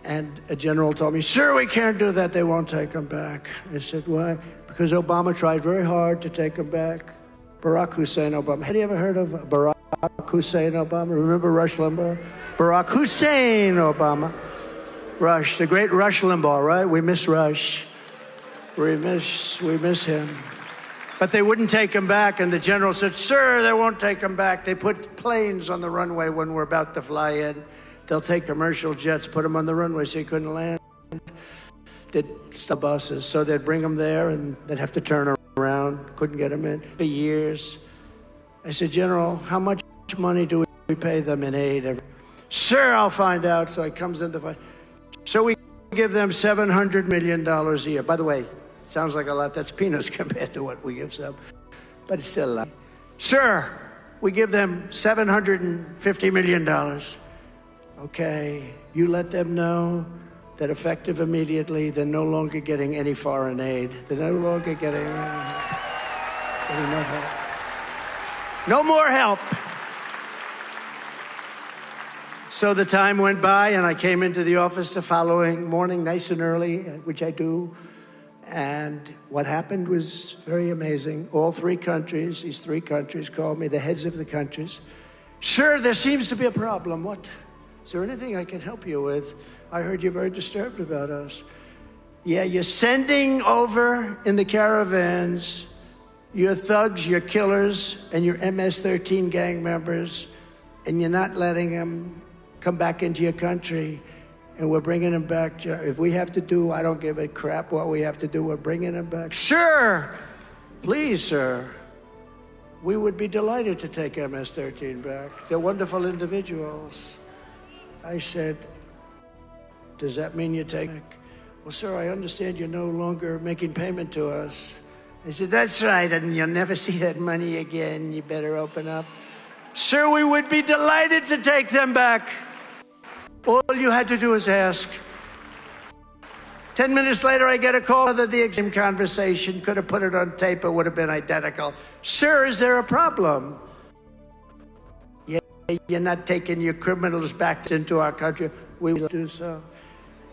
And a general told me, sir, we can't do that. They won't take them back. I said, why? Because Obama tried very hard to take them back. Barack Hussein Obama. Had you ever heard of Barack Hussein Obama? Remember Rush Limbaugh? Barack Hussein Obama. Rush, the great Rush Limbaugh, right? We miss Rush. We miss him. But they wouldn't take him back, and the general said, sir, they won't take him back. They put planes on the runway when we're about to fly in. They'll take commercial jets, put them on the runway so he couldn't land. They'd stop buses, so they'd bring them there, and they'd have to turn around. Couldn't get them in for years. I said, General, how much money do we pay them in aid? Sir, I'll find out. So he comes in to find. So we give them $700 million a year. By the way, it sounds like a lot. That's peanuts compared to what we give them, but it's still a lot. Sir, we give them $750 million. Okay, you let them know that effective immediately, they're no longer getting any foreign aid. They're no longer getting no help. No more help. So the time went by, and I came into the office the following morning, nice and early, which I do. And what happened was very amazing. All 3 countries, these 3 countries called me, the heads of the countries. Sir, there seems to be a problem. What? Is there anything I can help you with? I heard you're very disturbed about us. Yeah, you're sending over in the caravans your thugs, your killers, and your MS-13 gang members, and you're not letting them come back into your country, and we're bringing them back. If we have to do, I don't give a crap what we have to do, we're bringing them back. Sure, please, sir. We would be delighted to take MS-13 back. They're wonderful individuals. I said, does that mean you take it? Well, sir, I understand you're no longer making payment to us. I said, that's right, and you'll never see that money again. You better open up. Sir, we would be delighted to take them back. All you had to do is ask. 10 minutes later, I get a call that the same conversation. Could have put it on tape. It would have been identical. Sir, is there a problem? Yeah, you're not taking your criminals back into our country. We will do so.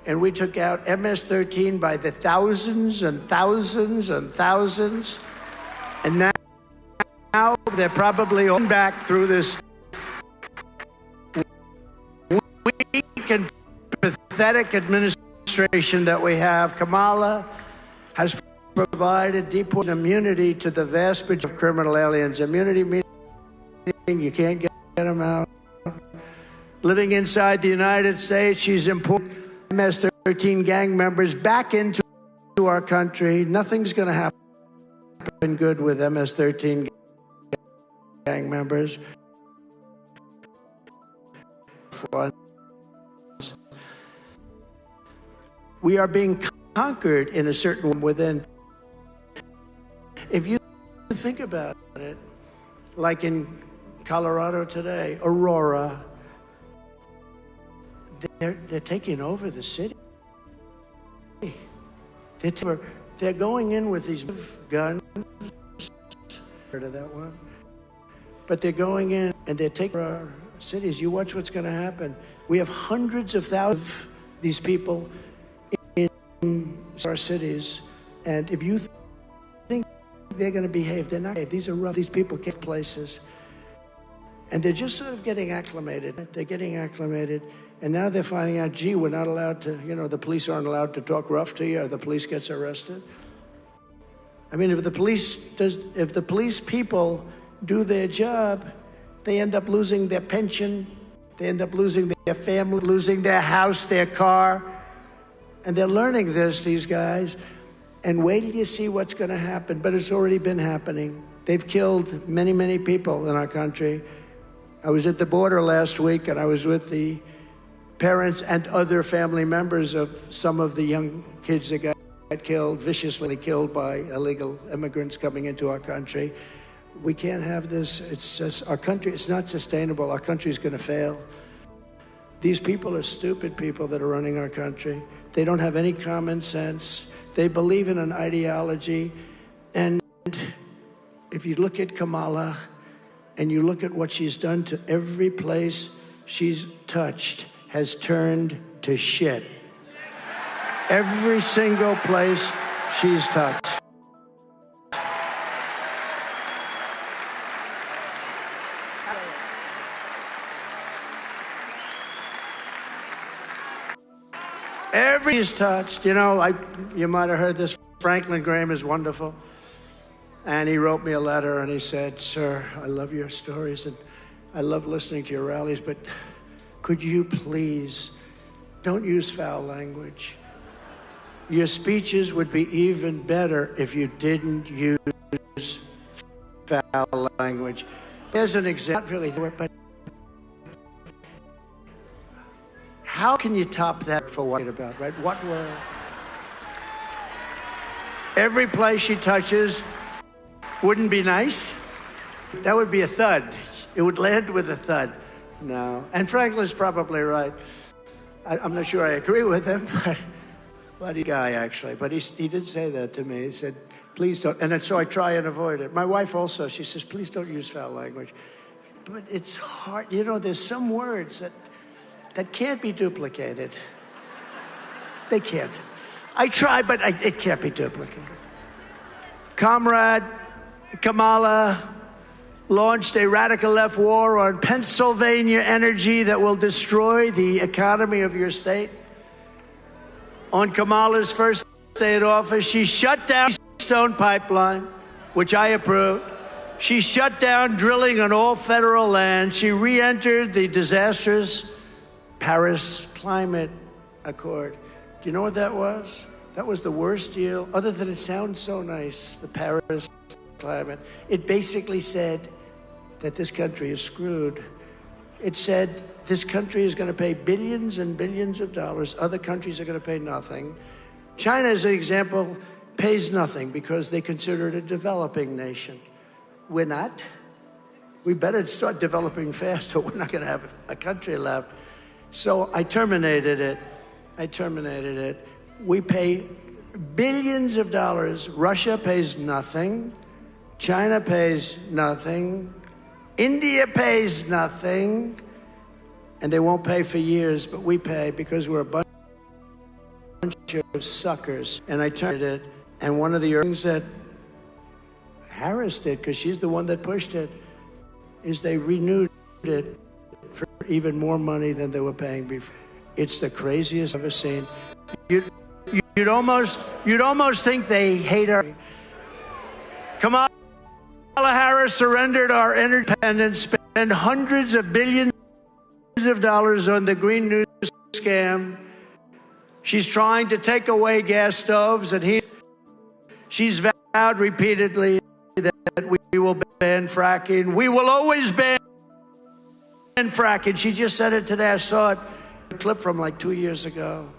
And we took out MS-13 by the thousands and thousands and thousands. And now they're probably on back through this weak and pathetic administration that we have. Kamala has provided deportation immunity to the vast majority of criminal aliens. Immunity meaning you can't get them out. Living inside the United States, she's imported MS-13 gang members back into our country. Nothing's going to happen good with MS-13 gang members. We are being conquered in a certain within. If you think about it, like in Colorado today, Aurora, they're taking over the city. They're going in with these guns. Heard of that one? But they're going in and they're taking our cities. You watch what's going to happen. We have hundreds of thousands of these people in our cities, and if you think they're going to behave, they're not. These are rough. These people get places, and they're just sort of getting acclimated. They're getting acclimated, and now they're finding out, gee, we're not allowed to, the police aren't allowed to talk rough to you, or the police gets arrested. I mean, if the police people do their job, they end up losing their pension, they end up losing their family, losing their house, their car. And they're learning this, these guys, and wait till you see what's going to happen. But it's already been happening. They've killed many, many people in our country. I was at the border last week, and I was with the parents and other family members of some of the young kids that got killed, viciously killed by illegal immigrants coming into our country. We can't have this. It's just our country. It's not sustainable. Our country's going to fail. These people are stupid people that are running our country. They don't have any common sense. They believe in an ideology. And if you look at Kamala and you look at what she's done to every place she's touched has turned to shit. Every single place she's touched. Everybody's touched. You might have heard this. Franklin Graham is wonderful. And he wrote me a letter and he said, "Sir, I love your stories and I love listening to your rallies, but could you please don't use foul language. Your speeches would be even better if you didn't use foul language." There's an example, not really, but how can you top that for what about, right? What were every place she touches wouldn't be nice? That would be a thud. It would land with a thud. No. And Franklin's probably right. I'm not sure I agree with him, but he guy actually. But he did say that to me. He said, "Please don't." And so I try and avoid it. My wife also, she says, "Please don't use foul language." But it's hard. There's some words that can't be duplicated. They can't. I try, but it can't be duplicated. Comrade Kamala launched a radical left war on Pennsylvania energy that will destroy the economy of your state. On Kamala's first day in office, she shut down the Keystone Pipeline, which I approved. She shut down drilling on all federal land. She re-entered the disastrous Paris Climate Accord. Do you know what that was? That was the worst deal, other than it sounds so nice, the Paris Climate. It basically said that this country is screwed. It said this country is going to pay billions and billions of dollars. Other countries are going to pay nothing. China, as an example, pays nothing because they consider it a developing nation. We're not. We better start developing fast or we're not going to have a country left. So I terminated it. We pay billions of dollars. Russia pays nothing. China pays nothing. India pays nothing. And they won't pay for years, but we pay because we're a bunch of suckers. And I terminated it. And one of the things that Harris did, because she's the one that pushed it, is they renewed it for even more money than they were paying before. It's the craziest I've ever seen. You'd almost think they hate her. Come on. Harris surrendered our independence, spent hundreds of billions of dollars on the Green New scam. She's trying to take away gas stoves, and she's vowed repeatedly that we will ban fracking. We will always ban fracking. She just said it today. I saw it, a clip from like 2 years ago.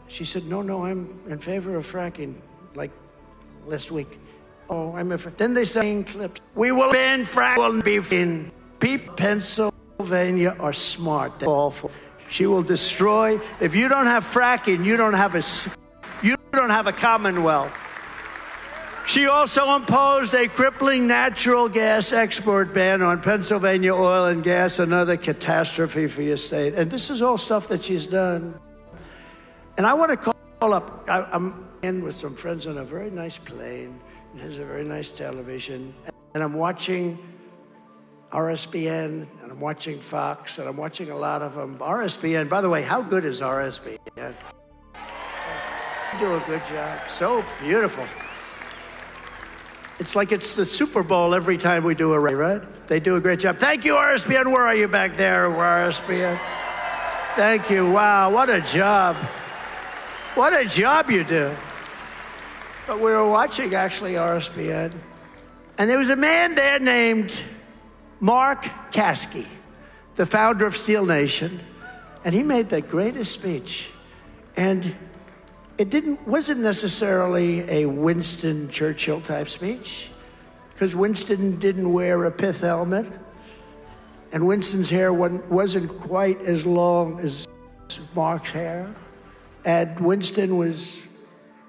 She said, no, I'm in favor of fracking, like last week. Oh, I'm in favor. Then they say clips. We will ban fracking. People in Pennsylvania are smart. They fall for. She will destroy. If you don't have fracking, you don't have a commonwealth. She also imposed a crippling natural gas export ban on Pennsylvania oil and gas, another catastrophe for your state. And this is all stuff that she's done. And I want to call up, I'm in with some friends on a very nice plane. It has a very nice television. And I'm watching RSBN, and I'm watching Fox, and I'm watching a lot of them. RSBN, by the way, how good is RSBN? You do a good job. So beautiful. It's like it's the Super Bowl every time we do a rally, right? They do a great job. Thank you, RSBN. Where are you back there, RSBN? Thank you. Wow, what a job. What a job you do. But we were watching, actually, RSBN, and there was a man there named Mark Caskey, the founder of Steel Nation, and he made the greatest speech. And it wasn't necessarily a Winston Churchill type speech, because Winston didn't wear a pith helmet, and Winston's hair wasn't quite as long as Mark's hair, and Winston was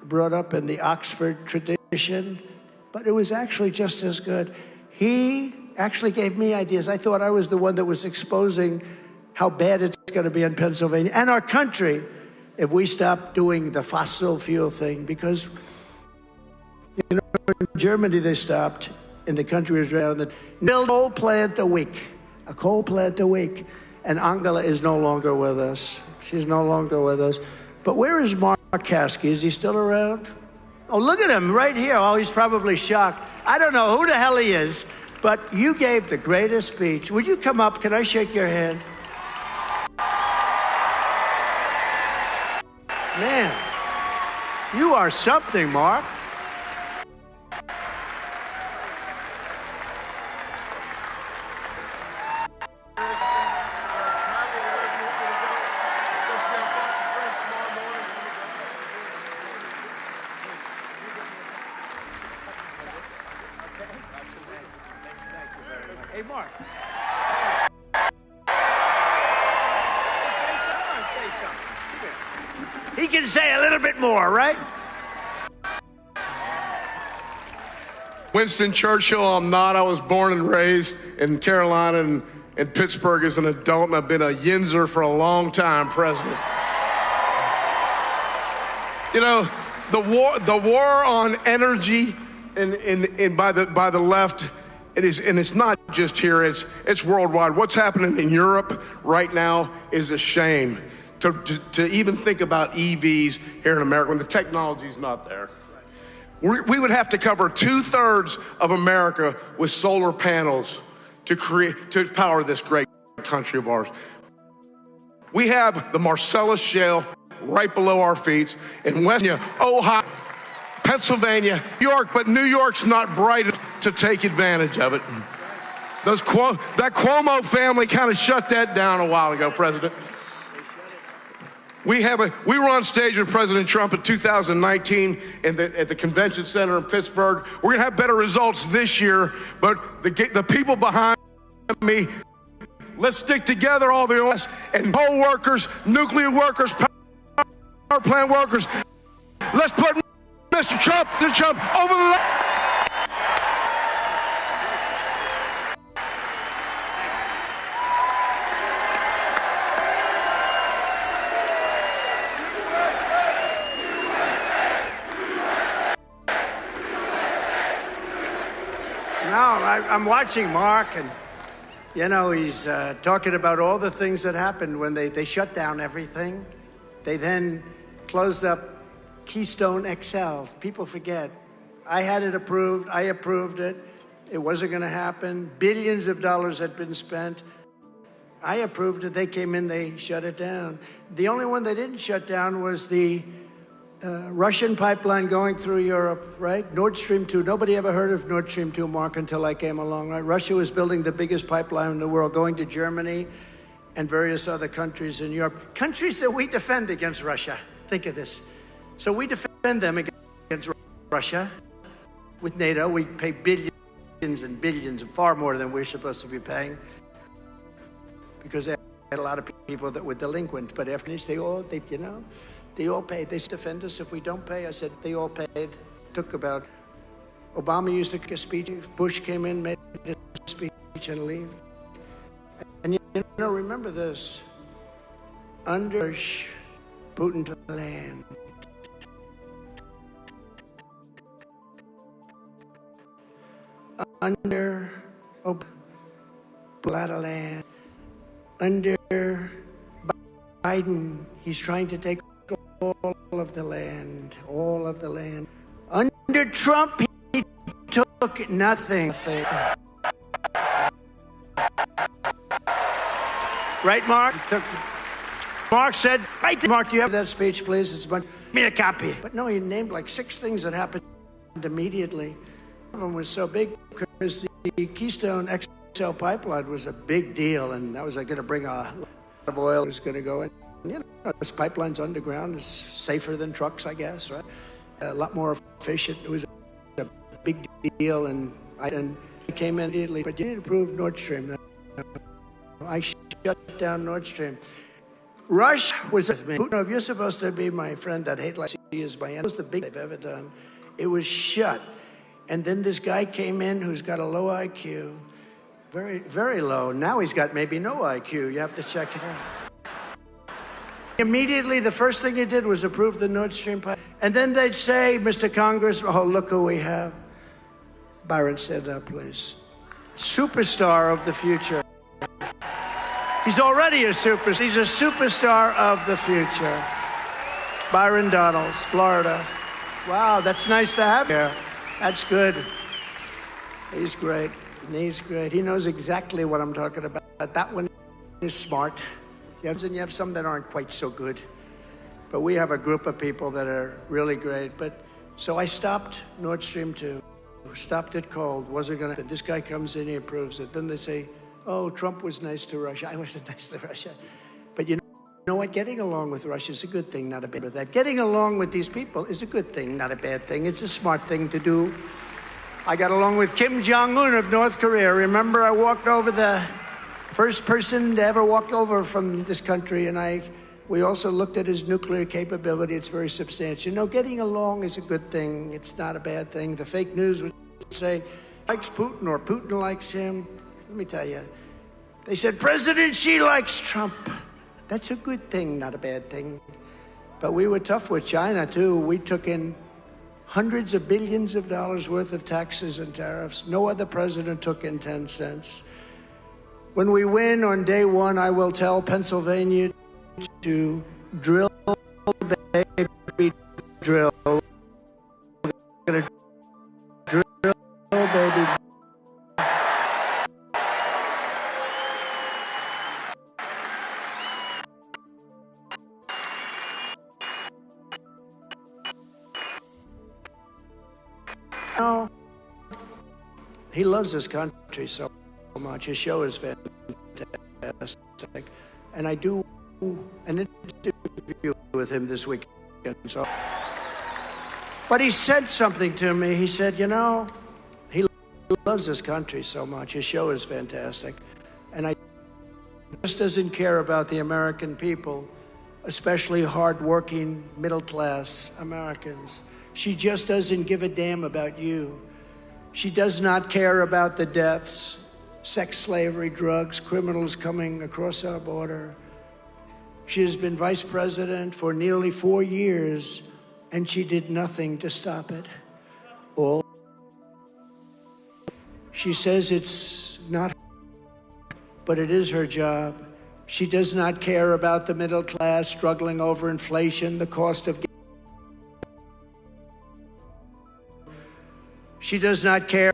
brought up in the Oxford tradition, but it was actually just as good. He actually gave me ideas. I thought I was the one that was exposing how bad it's going to be in Pennsylvania and our country if we stop doing the fossil fuel thing, because in Germany they stopped, and the country was around the build a coal plant a week, and Angela is no longer with us. She's no longer with us. But where is Mark Caskey? Is he still around? Oh, look at him right here. Oh, he's probably shocked. I don't know who the hell he is, but you gave the greatest speech. Would you come up? Can I shake your hand? Man, you are something, Mark. Hey, Mark. He can say a little bit more, right? Winston Churchill, I'm not. I was born and raised in Carolina and in Pittsburgh as an adult, and I've been a Yinzer for a long time, President. You know, the war on energy and by the left, it's not just here, it's worldwide. What's happening in Europe right now is a shame. To even think about EVs here in America when the technology's not there. We would have to cover 2/3 of America with solar panels to power this great country of ours. We have the Marcellus Shale right below our feet in West Ohio, Pennsylvania, New York, but New York's not bright enough to take advantage of it. That Cuomo family kind of shut that down a while ago, President. We were on stage with President Trump in 2019 at the convention center in Pittsburgh. We're gonna have better results this year, but the people behind me, let's stick together, all the oil and coal workers, nuclear workers, power plant workers. Let's put Mr. Trump over the line. I'm watching Mark, and you know, he's talking about all the things that happened when they shut down everything. They then closed up Keystone XL. People forget. I had it approved. I approved it. It wasn't going to happen. Billions of dollars had been spent. I approved it. They came in, they shut it down. The only one they didn't shut down was the Russian pipeline going through Europe, right? Nord Stream 2. Nobody ever heard of Nord Stream 2, Mark, until I came along, right? Russia was building the biggest pipeline in the world, going to Germany and various other countries in Europe. Countries that we defend against Russia. Think of this. So we defend them against Russia. With NATO, we pay billions and billions, far more than we're supposed to be paying, because they had a lot of people that were delinquent. But after this, they all paid. They defend us if we don't pay. I said they all paid. Took about, Obama used to make a speech. Bush came in, made a speech, and leave. And remember this. Under Bush, Putin took the land. Under land. Under Biden, he's trying to take all of the land, all of the land. Under Trump, he took nothing. Right, Mark? Mark said, right, Mark, do you have that speech, please? It's about, give me a copy. But no, he named like 6 things that happened immediately. One of them was so big because the Keystone XL pipeline was a big deal, and that was going to bring a lot of oil. It was going to go in. This pipeline's underground. It's safer than trucks, I guess, right? A lot more efficient. It was a big deal, and it came in immediately. But you didn't approve Nord Stream. I shut down Nord Stream. Russia was with me. Putin, if you're supposed to be my friend, I'd hate like he is my enemy. It was the biggest they've ever done. It was shut. And then this guy came in who's got a low IQ, very, very low. Now he's got maybe no IQ. You have to check it out. Immediately, the first thing he did was approve the Nord Stream pipe. And then they'd say, Mr. Congress, oh, look who we have. Byron, stand up, please. Superstar of the future. He's already a superstar. He's a superstar of the future. Byron Donalds, Florida. Wow, that's nice to have here. That's good. He's great. He's great. He knows exactly what I'm talking about. That one is smart. You have some that aren't quite so good. But we have a group of people that are really great. So I stopped Nord Stream 2. Stopped it cold. Wasn't going to. This guy comes in, he approves it. Then they say, oh, Trump was nice to Russia. I wasn't nice to Russia. But you know what? Getting along with Russia is a good thing, not a bad thing. Getting along with these people is a good thing, not a bad thing. It's a smart thing to do. I got along with Kim Jong-un of North Korea. Remember, I walked over, the first person to ever walk over from this country, and we also looked at his nuclear capability. It's very substantial. No, getting along is a good thing. It's not a bad thing. The fake news would say, likes Putin or Putin likes him. Let me tell you, they said, President Xi likes Trump. That's a good thing, not a bad thing. But we were tough with China, too. We took in hundreds of billions of dollars worth of taxes and tariffs. No other president took in 10 cents. When we win on day one, I will tell Pennsylvania to drill, baby, drill. We're gonna drill, baby. He loves this country so much. His show is fantastic. And I do an interview with him this weekend. But he said something to me. He said, he loves this country so much. His show is fantastic. And he just doesn't care about the American people, especially hardworking, middle-class Americans. She just doesn't give a damn about you. She does not care about the deaths, sex slavery, drugs, criminals coming across our border. She has been vice president for nearly 4 years, and she did nothing to stop it. She says it's not, but it is her job. She does not care about the middle class struggling over inflation, the cost of She does not care.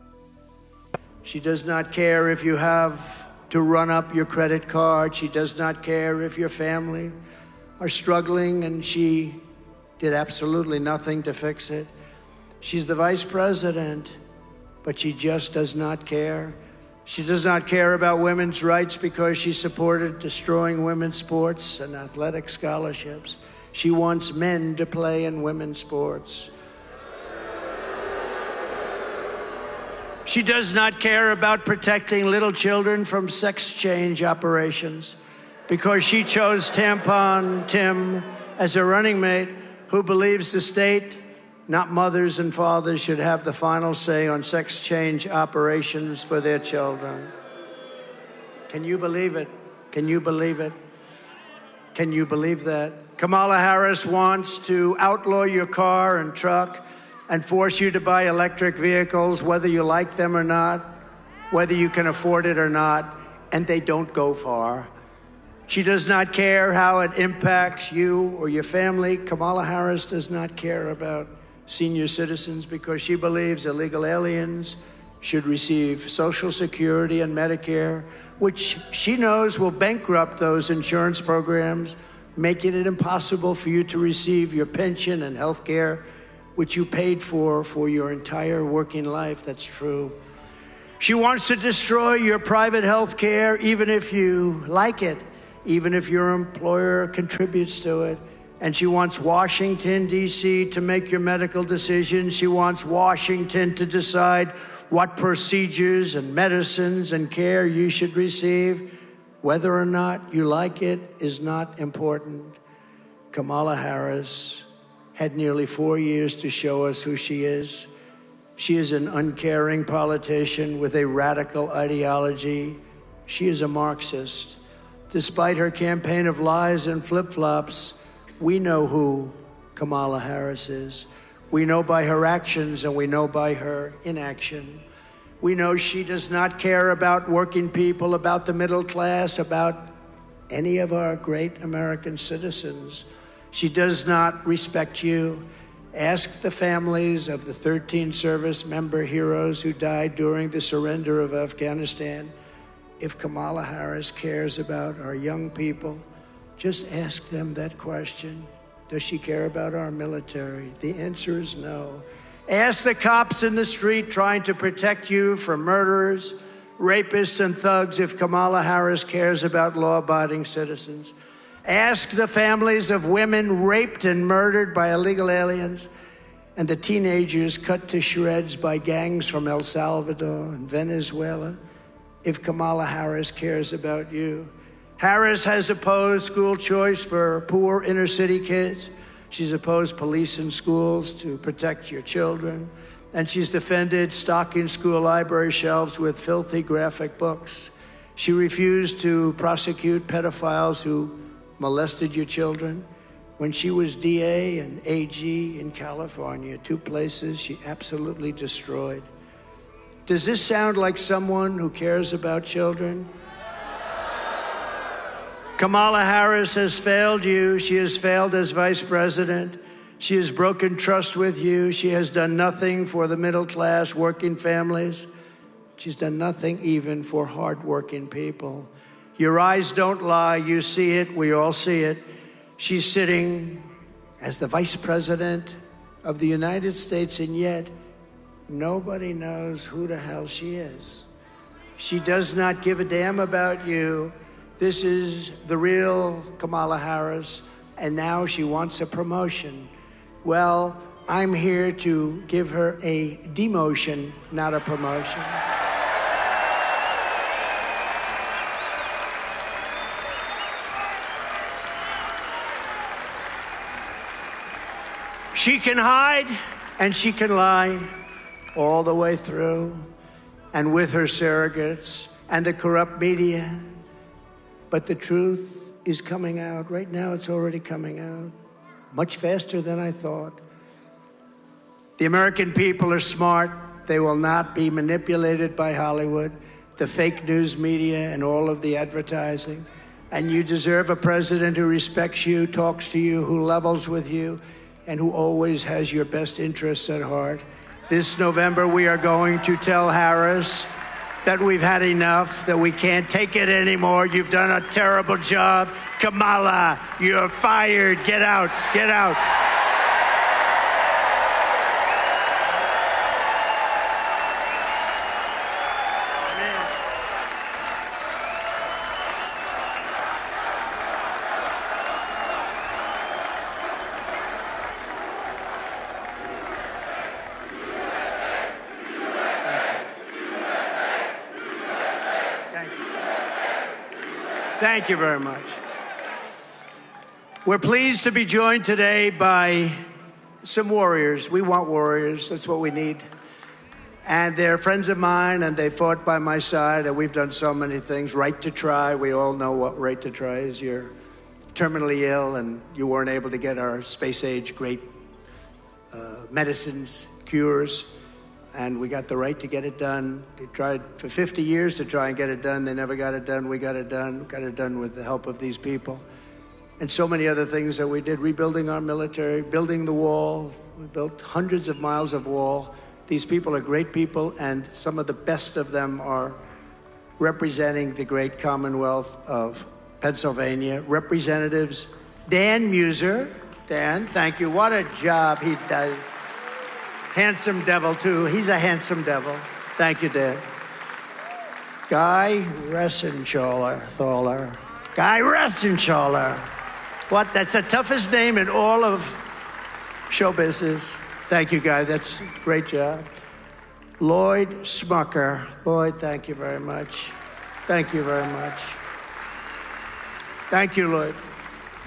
She does not care if you have to run up your credit card. She does not care if your family are struggling, and she did absolutely nothing to fix it. She's the vice president, but she just does not care. She does not care about women's rights because she supported destroying women's sports and athletic scholarships. She wants men to play in women's sports. She does not care about protecting little children from sex change operations because she chose Tampon Tim as a running mate who believes the state, not mothers and fathers, should have the final say on sex change operations for their children. Can you believe it? Can you believe it? Can you believe that? Kamala Harris wants to outlaw your car and truck and force you to buy electric vehicles, whether you like them or not, whether you can afford it or not, and they don't go far. She does not care how it impacts you or your family. Kamala Harris does not care about senior citizens because she believes illegal aliens should receive Social Security and Medicare, which she knows will bankrupt those insurance programs, making it impossible for you to receive your pension and health care, which you paid for your entire working life. That's true. She wants to destroy your private health care, even if you like it, even if your employer contributes to it. And she wants Washington, D.C. to make your medical decisions. She wants Washington to decide what procedures and medicines and care you should receive. Whether or not you like it is not important. Kamala Harris had nearly 4 years to show us who she is. She is an uncaring politician with a radical ideology. She is a Marxist. Despite her campaign of lies and flip-flops, we know who Kamala Harris is. We know by her actions and we know by her inaction. We know she does not care about working people, about the middle class, about any of our great American citizens. She does not respect you. Ask the families of the 13 service member heroes who died during the surrender of Afghanistan if Kamala Harris cares about our young people. Just ask them that question. Does she care about our military? The answer is no. Ask the cops in the street trying to protect you from murderers, rapists, and thugs if Kamala Harris cares about law-abiding citizens. Ask the families of women raped and murdered by illegal aliens and the teenagers cut to shreds by gangs from El Salvador and Venezuela if Kamala Harris cares about you. Harris has opposed school choice for poor inner-city kids. She's opposed police in schools to protect your children. And she's defended stocking school library shelves with filthy graphic books. She refused to prosecute pedophiles who molested your children. When she was DA and AG in California, 2 places she absolutely destroyed. Does this sound like someone who cares about children? Kamala Harris has failed you. She has failed as vice president. She has broken trust with you. She has done nothing for the middle class, working families. She's done nothing even for hardworking people. Your eyes don't lie. You see it. We all see it. She's sitting as the vice president of the United States, and yet nobody knows who the hell she is. She does not give a damn about you. This is the real Kamala Harris, and now she wants a promotion. Well, I'm here to give her a demotion, not a promotion. She can hide and she can lie all the way through, and with her surrogates and the corrupt media. But the truth is coming out. Right now, it's already coming out much faster than I thought. The American people are smart. They will not be manipulated by Hollywood, the fake news media, and all of the advertising. And you deserve a president who respects you, talks to you, who levels with you, and who always has your best interests at heart. This November, we are going to tell Harris that we've had enough, that we can't take it anymore. You've done a terrible job. Kamala, you're fired. Get out. Get out. Thank you very much. We're pleased to be joined today by some warriors. We want warriors. That's what we need. And they're friends of mine, and they fought by my side, and we've done so many things. Right to try. We all know what right to try is. You're terminally ill, and you weren't able to get our space-age great medicines, cures. And we got the right to get it done. They tried for 50 years to try and get it done. They never got it done. We got it done. Got it done with the help of these people. And so many other things that we did, rebuilding our military, building the wall. We built hundreds of miles of wall. These people are great people, and some of the best of them are representing the great Commonwealth of Pennsylvania. Representatives Dan Muser. Dan, thank you. What a job he does. Handsome devil, too. He's a handsome devil. Thank you, Dan. Guy Ressenschaller. Guy Ressenschaller. What? That's the toughest name in all of show business. Thank you, Guy. That's a great job. Lloyd Smucker. Lloyd, thank you very much. Thank you very much. Thank you, Lloyd.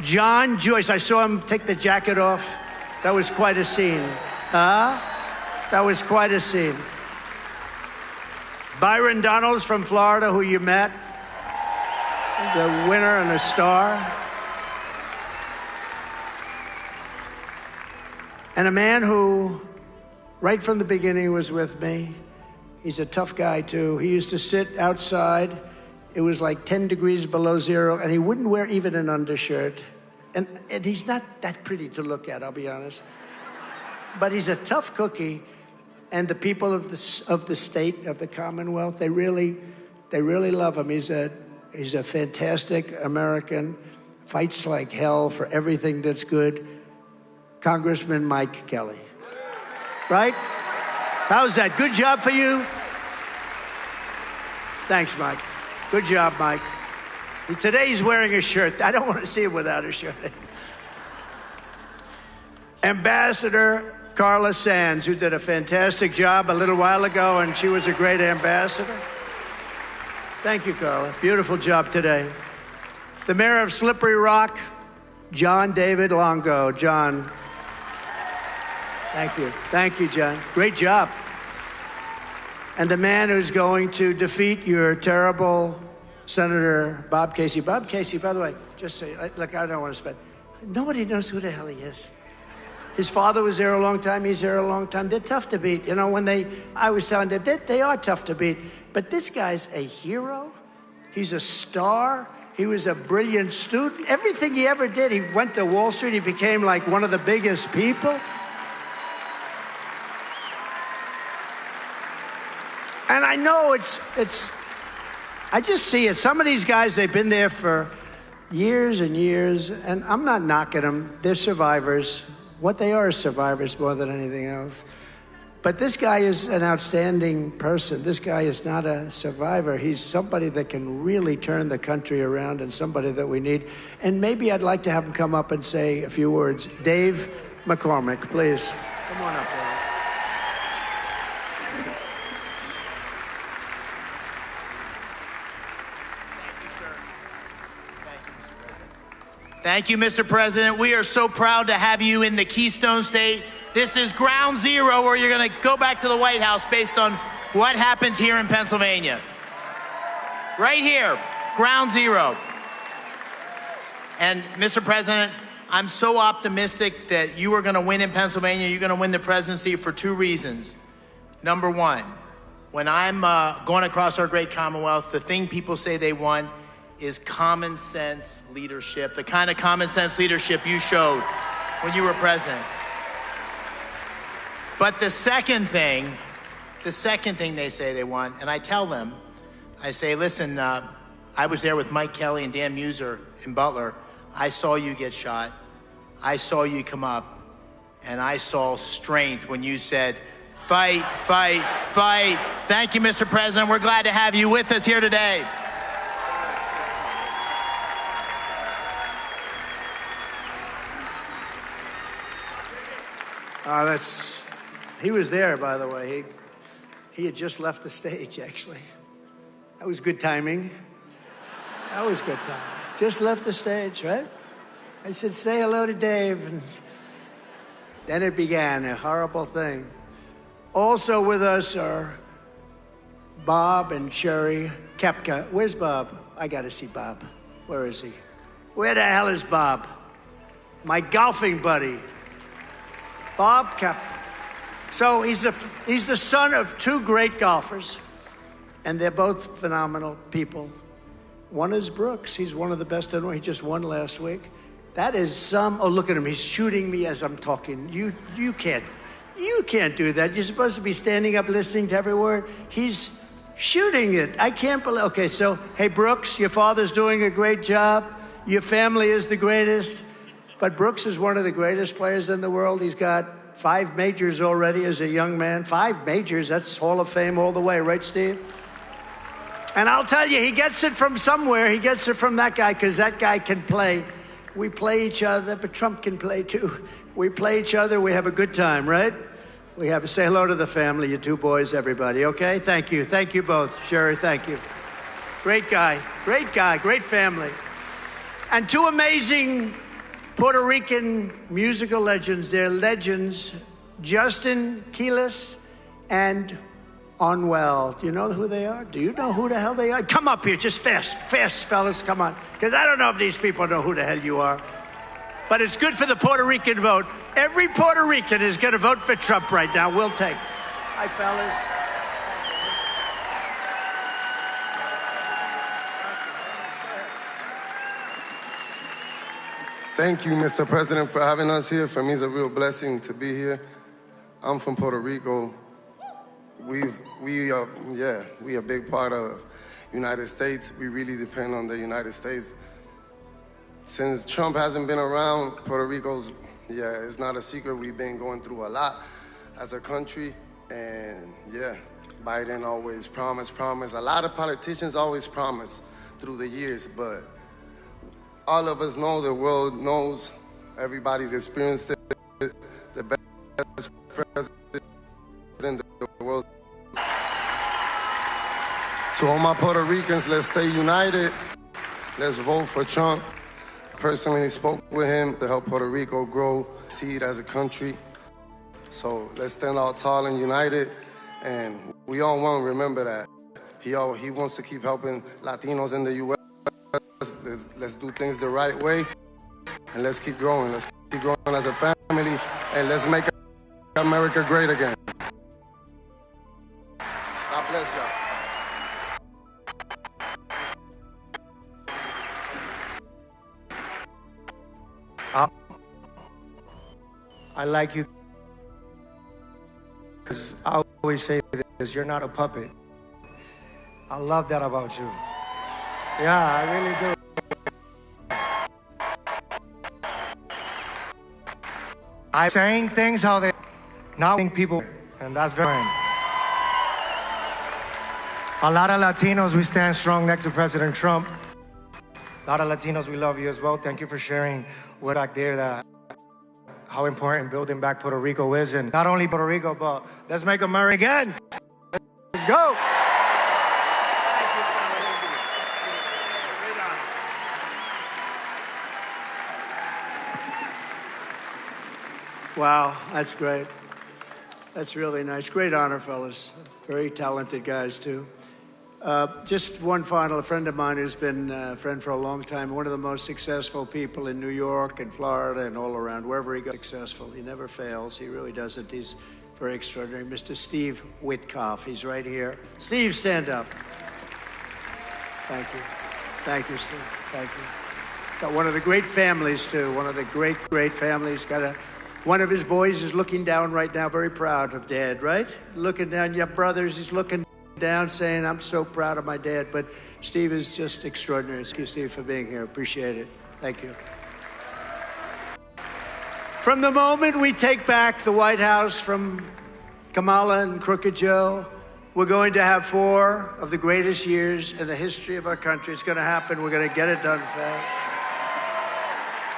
John Joyce. I saw him take the jacket off. That was quite a scene. That was quite a scene. Byron Donalds from Florida, who you met, the winner and a star. And a man who, right from the beginning, was with me. He's a tough guy, too. He used to sit outside. It was like 10 degrees below zero, and he wouldn't wear even an undershirt. And he's not that pretty to look at, I'll be honest. But he's a tough cookie. And the people of the state, of the Commonwealth, they really love him. He's a fantastic American, fights like hell for everything that's good. Congressman Mike Kelly. Right? How's that? Good job for you? Thanks, Mike. Good job, Mike. Today he's wearing a shirt. I don't want to see him without a shirt. Ambassador Carla Sands, who did a fantastic job a little while ago, and she was a great ambassador. Thank you, Carla. Beautiful job today. The mayor of Slippery Rock, John David Longo. John, thank you. Thank you, John. Great job. And the man who's going to defeat your terrible Senator Bob Casey. Bob Casey, by the way, just say, look, I don't want to spend. Nobody knows who the hell he is. His father was there a long time. He's there a long time. They're tough to beat. You know, I was telling them, they are tough to beat. But this guy's a hero. He's a star. He was a brilliant student. Everything he ever did, he went to Wall Street. He became like one of the biggest people. And I know I just see it. Some of these guys, they've been there for years and years. And I'm not knocking them. They're survivors. What they are is survivors more than anything else. But this guy is an outstanding person. This guy is not a survivor. He's somebody that can really turn the country around and somebody that we need. And maybe I'd like to have him come up and say a few words. Dave McCormick, please. Come on up, Dave. Thank you, Mr. President. We are so proud to have you in the Keystone State. This is ground zero where you're going to go back to the White House based on what happens here in Pennsylvania. Right here, ground zero. And Mr. President, I'm so optimistic that you are going to win in Pennsylvania. You're going to win the presidency for two reasons. Number one, when I'm going across our great Commonwealth, the thing people say they want is common sense leadership, the kind of common sense leadership you showed when you were president. But the second thing they say they want, and I tell them, I say, listen, I was there with Mike Kelly and Dan Muser in Butler. I saw you get shot. I saw you come up, and I saw strength when you said, fight, fight, fight. Thank you, Mr. President. We're glad to have you with us here today. He was there, by the way. He had just left the stage, actually. That was good timing. That was good timing. Just left the stage, right? I said, say hello to Dave. And then it began, a horrible thing. Also with us are Bob and Sherry Kepka. Where's Bob? I got to see Bob. Where is he? Where the hell is Bob? My golfing buddy. Bob Kepka. So he's the son of two great golfers, and they're both phenomenal people. One is Brooks. He's one of the best in the world. He just won last week. That is oh, look at him. He's shooting me as I'm talking. You can't do that. You're supposed to be standing up listening to every word. He's shooting it. I can't believe. Okay, so, hey, Brooks, your father's doing a great job. Your family is the greatest. But Brooks is one of the greatest players in the world. He's got 5 majors already as a young man. 5 majors, that's Hall of Fame all the way, right, Steve? And I'll tell you, he gets it from somewhere. He gets it from that guy, because that guy can play. We play each other, but Trump can play too. We play each other, we have a good time, right? We have to say hello to the family, you two boys, everybody, okay? Thank you. Thank you both. Sherry, thank you. Great guy, great family. And 2 amazing Puerto Rican musical legends. They're legends, Justin Quiles and Anuel. Do you know who they are? Do you know who the hell they are? Come up here, just fast, fellas, come on. Because I don't know if these people know who the hell you are. But it's good for the Puerto Rican vote. Every Puerto Rican is going to vote for Trump right now. We'll take. Hi, fellas. Thank you, Mr. President, for having us here. For me, it's a real blessing to be here. I'm from Puerto Rico. We are a big part of United States. We really depend on the United States. Since Trump hasn't been around, Puerto Rico's, it's not a secret. We've been going through a lot as a country. And Biden always promised. A lot of politicians always promise through the years, but all of us know, the world knows, everybody's experienced it, the best president in the world. So all my Puerto Ricans, let's stay united. Let's vote for Trump. Personally spoke with him to help Puerto Rico grow, succeed as a country. So let's stand out tall and united. And we all want to remember that. He wants to keep helping Latinos in the U.S. Let's do things the right way, and let's keep growing. Let's keep growing as a family, and let's make America great again. God bless y'all. I like you because I always say this, you're not a puppet. I love that about you. Yeah, I really do. I'm saying things how they not think people, and that's very important. A lot of Latinos, we stand strong next to President Trump. A lot of Latinos, we love you as well. Thank you for sharing with back there that how important building back Puerto Rico is, and not only Puerto Rico, but let's make America again. Let's go. Wow, that's great. That's really nice. Great honor, fellas. Very talented guys, too. Just one final, a friend of mine who's been a friend for a long time, one of the most successful people in New York and Florida and all around, wherever he goes, successful. He never fails. He really doesn't. He's very extraordinary. Mr. Steve Witkoff. He's right here. Steve, stand up. Thank you. Thank you, Steve. Thank you. Got one of the great families, too. One of the great, great families. Got a One of his boys is looking down right now, very proud of Dad, right? Looking down, your brothers, he's looking down saying, I'm so proud of my dad. But Steve is just extraordinary. Thank you, Steve, for being here. Appreciate it. Thank you. From the moment we take back the White House from Kamala and Crooked Joe, we're going to have 4 of the greatest years in the history of our country. It's going to happen. We're going to get it done fast.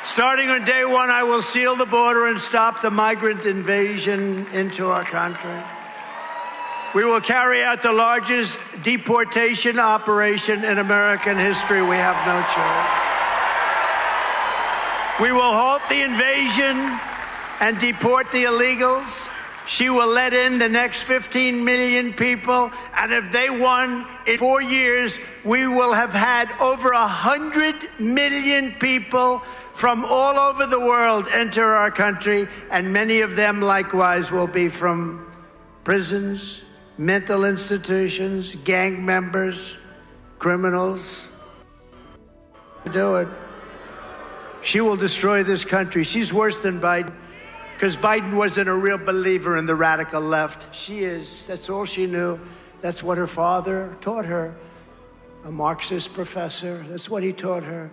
Starting on day 1, I will seal the border and stop the migrant invasion into our country. We will carry out the largest deportation operation in American history. We have no choice. We will halt the invasion and deport the illegals. She will let in the next 15 million people, and if they won in 4 years, we will have had over 100 million people from all over the world enter our country, and many of them likewise will be from prisons, mental institutions, gang members, criminals. Do it. She will destroy this country. She's worse than Biden, because Biden wasn't a real believer in the radical left. She is. That's all she knew. That's what her father taught her, a Marxist professor. That's what he taught her.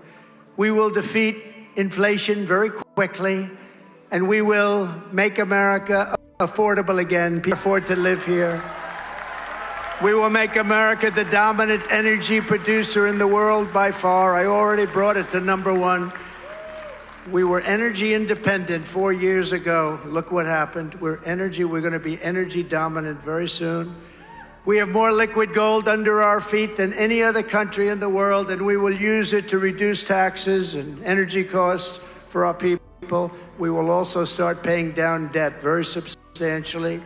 We will defeat inflation very quickly, and we will make America affordable again. People afford to live here. We will make America the dominant energy producer in the world by far. I already brought it to number 1. We were energy independent 4 years ago. Look what happened. We're going to be energy dominant very soon. We have more liquid gold under our feet than any other country in the world, and we will use it to reduce taxes and energy costs for our people. We will also start paying down debt very substantially.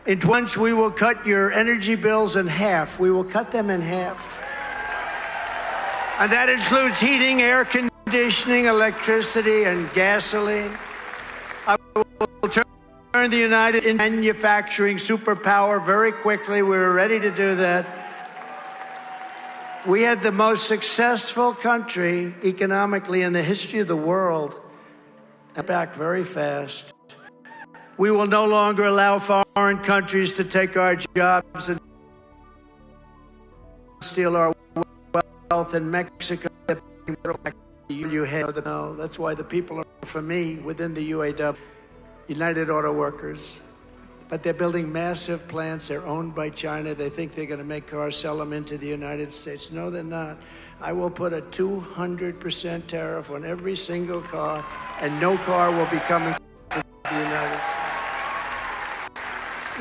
In once, we will cut your energy bills in half. We will cut them in half. And that includes heating, air conditioning, electricity, and gasoline. I will turn the United into manufacturing superpower very quickly. We were ready to do that. We had the most successful country economically in the history of the world. Back very fast. We will no longer allow foreign countries to take our jobs and steal our wealth in Mexico. No, that's why the people are for me within the UAW, United Auto Workers. But they're building massive plants. They're owned by China. They think they're going to make cars, sell them into the United States. No, they're not. I will put a 200% tariff on every single car, and no car will be coming to the United States.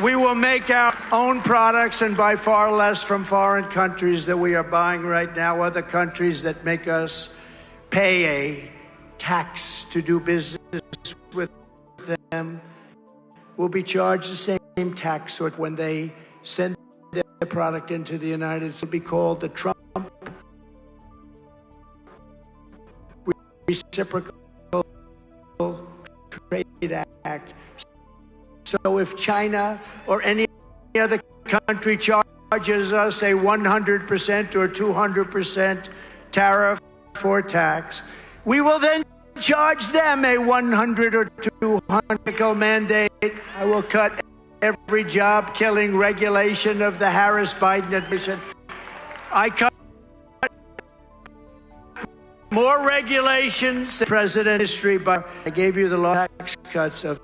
We will make our own products, and by far less from foreign countries that we are buying right now, other countries that make us pay a tax to do business with them will be charged the same tax when they send their product into the United States. It will be called the Trump Reciprocal Trade Act. So if China or any other country charges us a 100% or 200% tariff or tax, we will then charge them a 100 or 200 mandate. I will cut every job-killing regulation of the Harris-Biden administration. I cut more regulations than president history, but I gave you the largest tax cuts of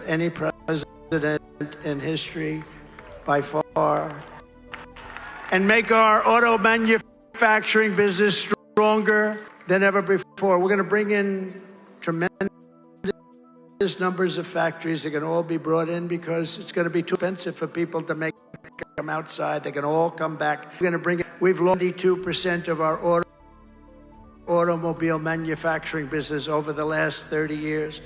any president in history by far, and make our auto manufacturing business stronger than ever before. We're going to bring in tremendous numbers of factories. They're going to all be brought in because it's going to be too expensive for people to make them outside. They're going to all come back. We're going to bring it. We've lost 92% of our automobile manufacturing business over the last 30 years.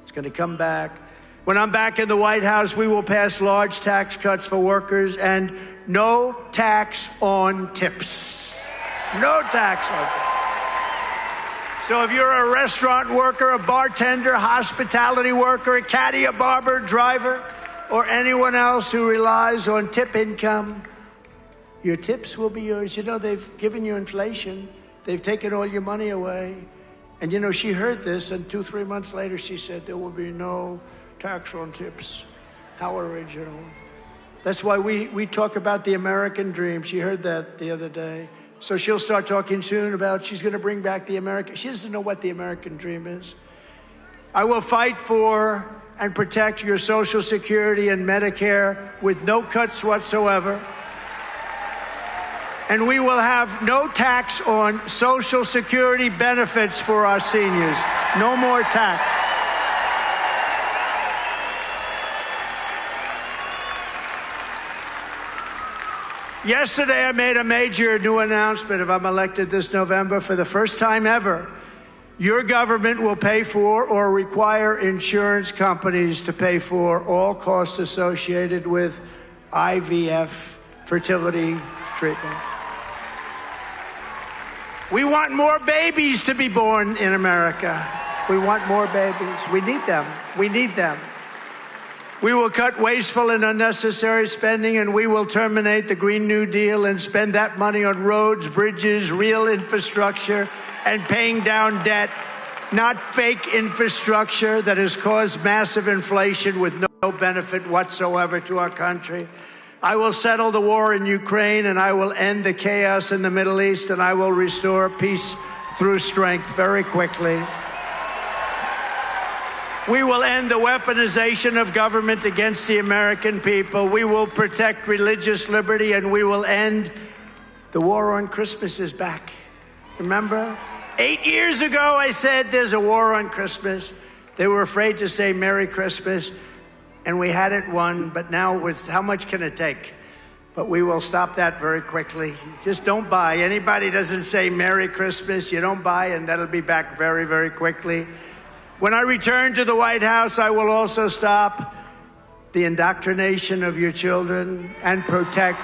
It's going to come back. When I'm back in the White House, we will pass large tax cuts for workers and no tax on tips. No tax on tips. So if you're a restaurant worker, a bartender, hospitality worker, a caddy, a barber, driver, or anyone else who relies on tip income, your tips will be yours. You know, they've given you inflation. They've taken all your money away. And you know, she heard this, and 2-3 months later, she said, there will be no tax on tips. How original. That's why we talk about the American dream. She heard that the other day. So she'll start talking soon about she's going to bring back the American. She doesn't know what the American dream is. I will fight for and protect your Social Security and Medicare with no cuts whatsoever. And we will have no tax on Social Security benefits for our seniors. No more tax. Yesterday, I made a major new announcement. If I'm elected this November, for the first time ever, your government will pay for or require insurance companies to pay for all costs associated with IVF fertility treatment. We want more babies to be born in America. We want more babies. We need them. We need them. We will cut wasteful and unnecessary spending, and we will terminate the Green New Deal and spend that money on roads, bridges, real infrastructure, and paying down debt, not fake infrastructure that has caused massive inflation with no benefit whatsoever to our country. I will settle the war in Ukraine, and I will end the chaos in the Middle East, and I will restore peace through strength very quickly. We will end the weaponization of government against the American people. We will protect religious liberty, and we will end the war on Christmas is back. Remember? 8 years ago, I said there's a war on Christmas. They were afraid to say Merry Christmas, and we had it won, but now with how much can it take? But we will stop that very quickly. Just don't buy. Anybody doesn't say Merry Christmas, you don't buy, and that'll be back very, very quickly. When I return to the White House, I will also stop the indoctrination of your children and protect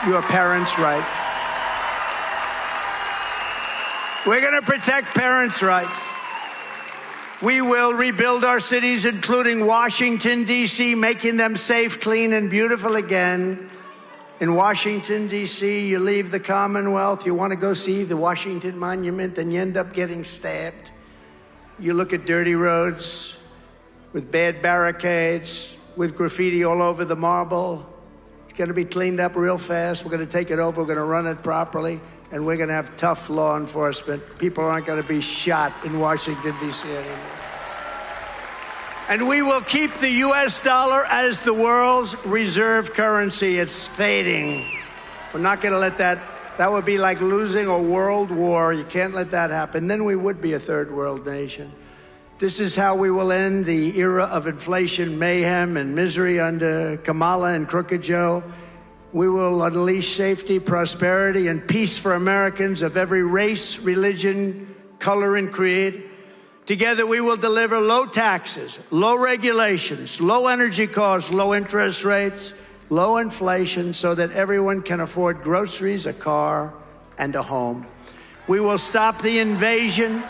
your parents' rights. We're going to protect parents' rights. We will rebuild our cities, including Washington, D.C., making them safe, clean, and beautiful again. In Washington, D.C., you leave the Commonwealth, you want to go see the Washington Monument, and you end up getting stabbed. You look at dirty roads with bad barricades, with graffiti all over the marble. It's going to be cleaned up real fast. We're going to take it over. We're going to run it properly. And we're going to have tough law enforcement. People aren't going to be shot in Washington, D.C. anymore. And we will keep the U.S. dollar as the world's reserve currency. It's fading. We're not going to let that. That would be like losing a world war. You can't let that happen. Then we would be a third world nation. This is how we will end the era of inflation, mayhem, and misery under Kamala and Crooked Joe. We will unleash safety, prosperity, and peace for Americans of every race, religion, color, and creed. Together, we will deliver low taxes, low regulations, low energy costs, low interest rates, low inflation, so that everyone can afford groceries, a car, and a home. We will stop the invasion,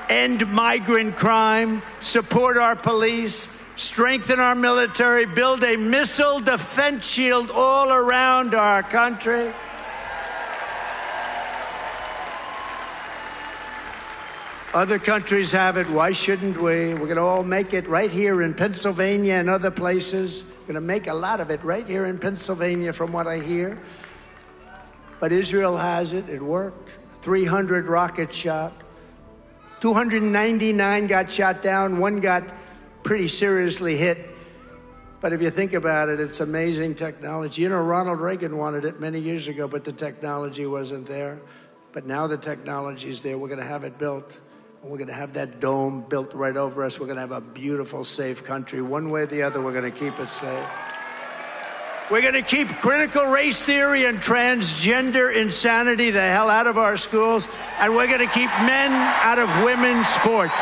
end migrant crime, support our police, strengthen our military, build a missile defense shield all around our country. Other countries have it. Why shouldn't we? We're going to all make it right here in Pennsylvania and other places. We're going to make a lot of it right here in Pennsylvania, from what I hear. But Israel has it. It worked. 300 rockets shot. 299 got shot down. One got pretty seriously hit. But if you think about it, it's amazing technology. You know, Ronald Reagan wanted it many years ago, but the technology wasn't there. But now the technology is there. We're going to have it built. We're going to have that dome built right over us. We're going to have a beautiful, safe country. One way or the other, we're going to keep it safe. We're going to keep critical race theory and transgender insanity the hell out of our schools. And we're going to keep men out of women's sports.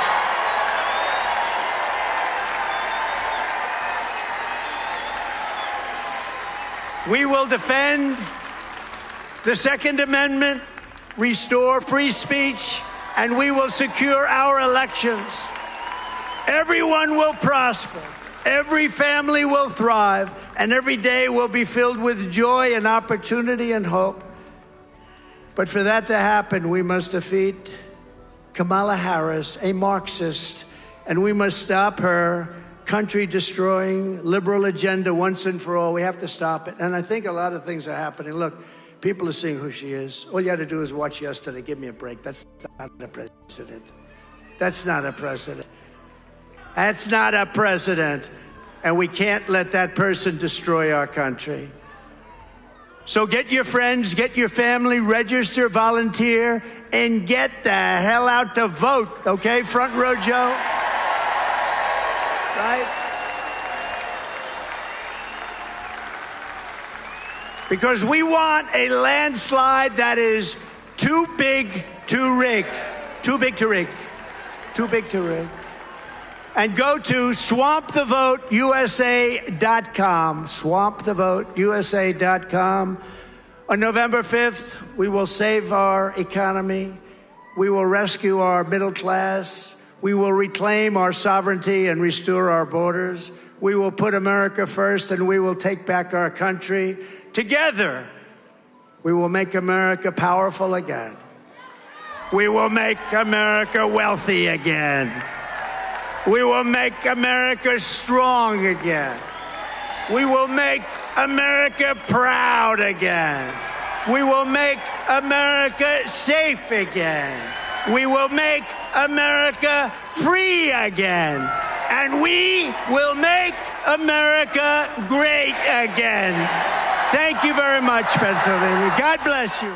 We will defend the Second Amendment, restore free speech, and we will secure our elections. Everyone will prosper. Every family will thrive, and every day will be filled with joy and opportunity and hope. But for that to happen, we must defeat Kamala Harris, a Marxist, and we must stop her country-destroying liberal agenda once and for all. We have to stop it. And I think a lot of things are happening. Look, people are seeing who she is. All you had to do is watch yesterday. Give me a break. That's not a president. That's not a president. That's not a president. And we can't let that person destroy our country. So get your friends, get your family, register, volunteer, and get the hell out to vote, okay? Front row Joe. Right? Because we want a landslide that is too big to rig. Too big to rig. Too big to rig. And go to swampthevoteusa.com. Swampthevoteusa.com. On November 5th, we will save our economy. We will rescue our middle class. We will reclaim our sovereignty and restore our borders. We will put America first, and we will take back our country. Together, we will make America powerful again. We will make America wealthy again. We will make America strong again. We will make America proud again. We will make America safe again. We will make America free again. And we will make America great again. Thank you very much, Pennsylvania. God bless you.